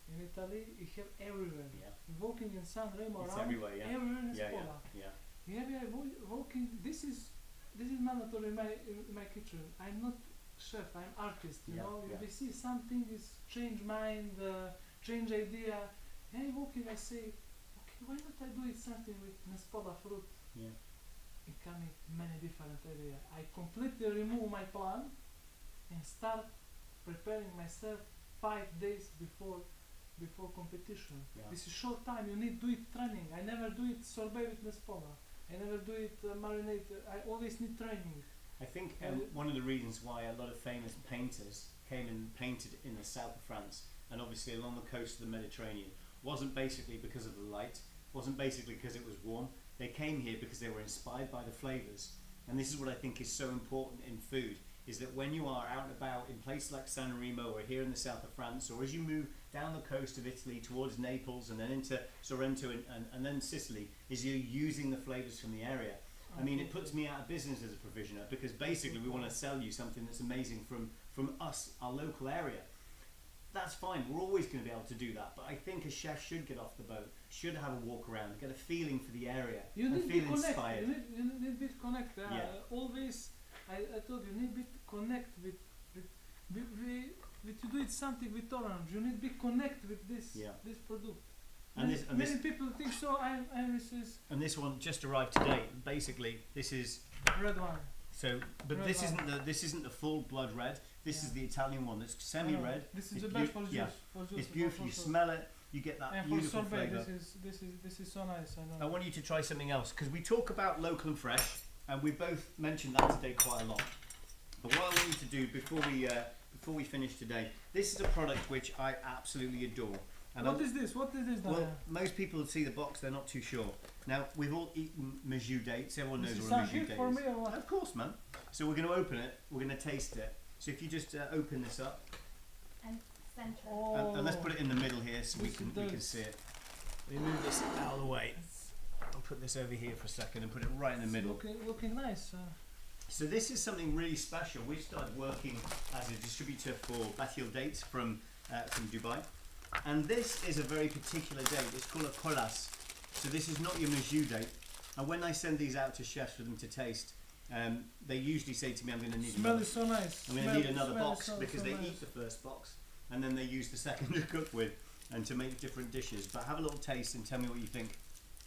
[SPEAKER 3] In Italy, you have everywhere.
[SPEAKER 1] Yeah.
[SPEAKER 3] Walking in San Remo
[SPEAKER 1] It's
[SPEAKER 3] around,
[SPEAKER 1] everywhere, yeah.
[SPEAKER 3] everywhere
[SPEAKER 1] Yeah,
[SPEAKER 3] Nespola.
[SPEAKER 1] yeah.
[SPEAKER 3] Yeah, we are walking. This is mandatory in my kitchen. I'm not chef. I'm artist. You
[SPEAKER 1] Yeah,
[SPEAKER 3] know,
[SPEAKER 1] yeah.
[SPEAKER 3] if we see something is change mind, change idea. And I walking. I say, okay, why not I do it something with Nespola fruit?
[SPEAKER 1] Yeah.
[SPEAKER 3] It coming many different idea. I completely remove my plan and start preparing myself 5 days before competition.
[SPEAKER 1] Yeah.
[SPEAKER 3] This is short time. You need do it training. I never do it sorbet with Nespola. I never do it marinated. I always need training.
[SPEAKER 1] I think one of the reasons why a lot of famous painters came and painted in the south of France and obviously along the coast of the Mediterranean wasn't basically because of the light, wasn't basically because it was warm. They came here because they were inspired by the flavours. And this is what I think is so important in food, is that when you are out and about in places like San Remo or here in the south of France, or as you move down the coast of Italy towards Naples and then into Sorrento and then Sicily, is you're using the flavours from the area. I mean, it puts me out of business as a provisioner because basically we want to sell you something that's amazing from us, our local area. That's fine, we're always going to be able to do that, but I think a chef should get off the boat, should have a walk around, get a feeling for the area,
[SPEAKER 3] You
[SPEAKER 1] and
[SPEAKER 3] need
[SPEAKER 1] feel
[SPEAKER 3] to connect.
[SPEAKER 1] inspired.
[SPEAKER 3] You need bit connect.
[SPEAKER 1] Yeah.
[SPEAKER 3] Always, I told you need bit connect with you do do it something with orange. You need to be connect with this this product.
[SPEAKER 1] And
[SPEAKER 3] many people think so.
[SPEAKER 1] And this one just arrived today. Basically, this is
[SPEAKER 3] red wine.
[SPEAKER 1] So, but red this isn't the full blood red. This is the Italian one that's semi-red.
[SPEAKER 3] This is the best for juice.
[SPEAKER 1] Yeah. It's beautiful. You smell it. You get that
[SPEAKER 3] and
[SPEAKER 1] beautiful
[SPEAKER 3] for sorbet,
[SPEAKER 1] flavour.
[SPEAKER 3] This is so nice.
[SPEAKER 1] I want you to try something else because we talk about local and fresh, and we both mentioned that today quite a lot. But what I want you to do before we finish today, this is a product which I absolutely adore. And
[SPEAKER 3] what is this? What is this?
[SPEAKER 1] Well, most people see the box, they're not too sure. Now, we've all eaten Mijoux dates. Everyone knows what a Mijoux date
[SPEAKER 3] for
[SPEAKER 1] is.
[SPEAKER 3] Me or what?
[SPEAKER 1] Of course, man. So we're going to open it. We're going to taste it. So if you just open this up.
[SPEAKER 4] And center.
[SPEAKER 3] Oh.
[SPEAKER 1] And let's put it in the middle here so we can see it. We move this out of the way. I'll put this over here for a second and put it right in the middle.
[SPEAKER 3] Looking nice.
[SPEAKER 1] So this is something really special. We started working as a distributor for Basil dates from Dubai. And this is a very particular date. It's called a colas. So this is not your Mijoux date. And when I send these out to chefs for them to taste, they usually say to me, I'm going to need
[SPEAKER 3] Smell is so nice.
[SPEAKER 1] I'm going to need another box because they eat the first box and then they use the second to cook with and to make different dishes. But have a little taste and tell me what you think,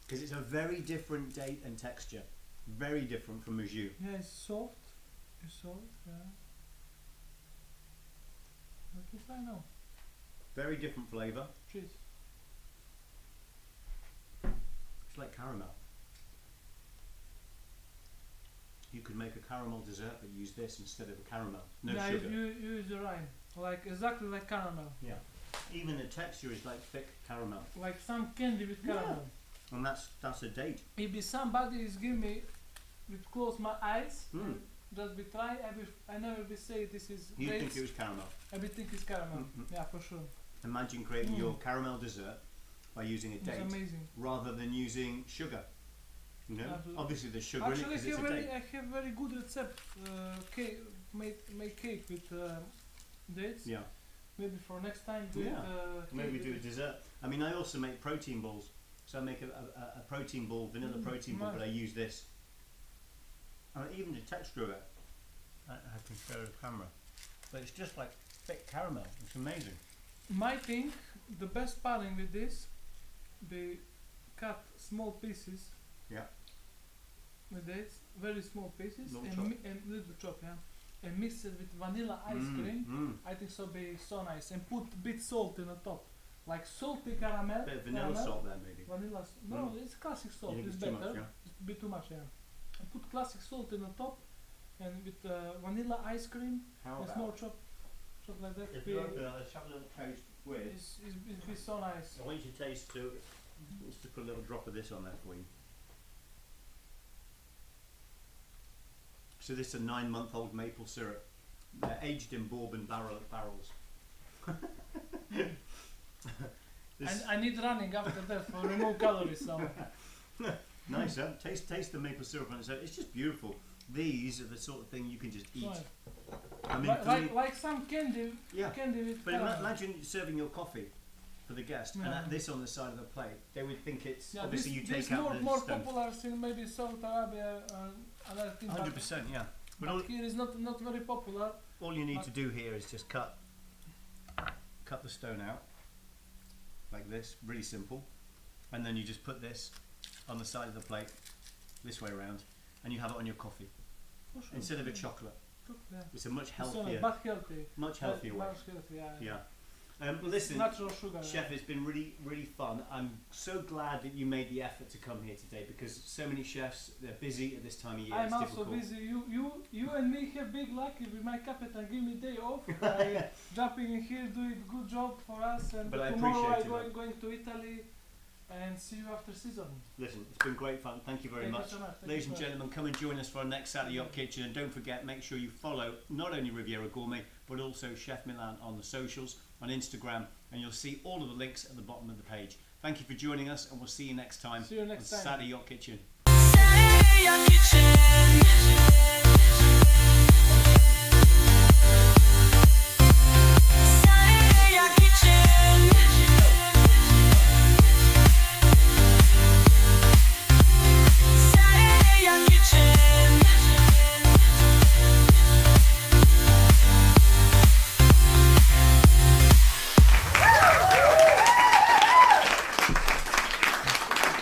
[SPEAKER 1] because it's a very different date and texture. Very different from Mijoux.
[SPEAKER 3] Yeah, it's soft. It's soft, yeah. What is I know?
[SPEAKER 1] Very different flavour.
[SPEAKER 3] Cheese.
[SPEAKER 1] It's like caramel. You could make a caramel dessert but use this instead of a caramel. No sugar.
[SPEAKER 3] Yeah, you use the rind. Like exactly like caramel.
[SPEAKER 1] Yeah. Even the texture is like thick caramel.
[SPEAKER 3] Like some candy with caramel.
[SPEAKER 1] Yeah. And that's a date.
[SPEAKER 3] If somebody is giving me with close my eyes and just be try, I never be say this is
[SPEAKER 1] You
[SPEAKER 3] dates.
[SPEAKER 1] think it was caramel?
[SPEAKER 3] I be think it's caramel. Yeah, for sure.
[SPEAKER 1] Imagine creating your caramel dessert by using a date rather than using sugar. You know, obviously there's sugar in it because it's a date.
[SPEAKER 3] I have very good recipe. Cake, make cake with dates.
[SPEAKER 1] Yeah.
[SPEAKER 3] Maybe for next time do
[SPEAKER 1] maybe do a dessert. I mean, I also make protein balls. So I make a protein ball, vanilla protein ball, but I use this. And even the texture of it, I can show the camera. But it's just like thick caramel. It's amazing.
[SPEAKER 3] My thing, the best pairing with this, they cut small pieces.
[SPEAKER 1] Yeah.
[SPEAKER 3] With dates, very small pieces, and little chop, yeah, and mix it with vanilla ice cream. I think so be so nice, and put a bit salt in the top, like salty caramel.
[SPEAKER 1] Bit of vanilla salt there, maybe.
[SPEAKER 3] Vanilla, no, it's classic salt. It's better.
[SPEAKER 1] Much, yeah?
[SPEAKER 3] It's a bit too much, yeah. And put classic salt in the top, and with vanilla ice cream and small chop like that.
[SPEAKER 1] If you open it, let's have a little taste with.
[SPEAKER 3] It's be so nice.
[SPEAKER 1] I want you to taste too. Let's just put a little drop of this on there for you. So this is a 9-month-old maple syrup. They're aged in bourbon barrels.
[SPEAKER 3] And I need running after that for remove calories. So.
[SPEAKER 1] Nice, huh? Taste the maple syrup on it. So it's just beautiful. These are the sort of thing you can just eat.
[SPEAKER 3] Right.
[SPEAKER 1] I mean,
[SPEAKER 3] like some candy.
[SPEAKER 1] Yeah.
[SPEAKER 3] Candy with
[SPEAKER 1] but imagine serving your coffee for the guest and this on the side of the plate. They would think it's obviously you take out the
[SPEAKER 3] more
[SPEAKER 1] stone.
[SPEAKER 3] popular in maybe Saudi Arabia and other things.
[SPEAKER 1] 100%, yeah.
[SPEAKER 3] But here is not very popular.
[SPEAKER 1] All you need to do here is just cut the stone out like this, really simple, and then you just put this on the side of the plate this way around, and you have it on your coffee instead of a chocolate. It's a much healthier, much healthier way. Yeah. Well, listen,
[SPEAKER 3] natural sugar,
[SPEAKER 1] Chef, it's been really, really fun. I'm so glad that you made the effort to come here today because so many chefs, they're busy at this time of year.
[SPEAKER 3] I'm also busy. You and me have big luck. If my captain give me day off, jumping in here, doing good job for us. And
[SPEAKER 1] but
[SPEAKER 3] tomorrow I'm going to Italy and see you after season.
[SPEAKER 1] Listen, it's been great fun. Thank you very much. Ladies and gentlemen, come and join us for our next Saturday Yacht Kitchen. And don't forget, make sure you follow not only Riviera Gourmet, but also Chef Milan on the socials, on Instagram, and you'll see all of the links at the bottom of the page. Thank you for joining us, and we'll see you next time.
[SPEAKER 3] See you next time.
[SPEAKER 1] Saturday Yacht Kitchen.
[SPEAKER 7] Saturday Yacht Kitchen.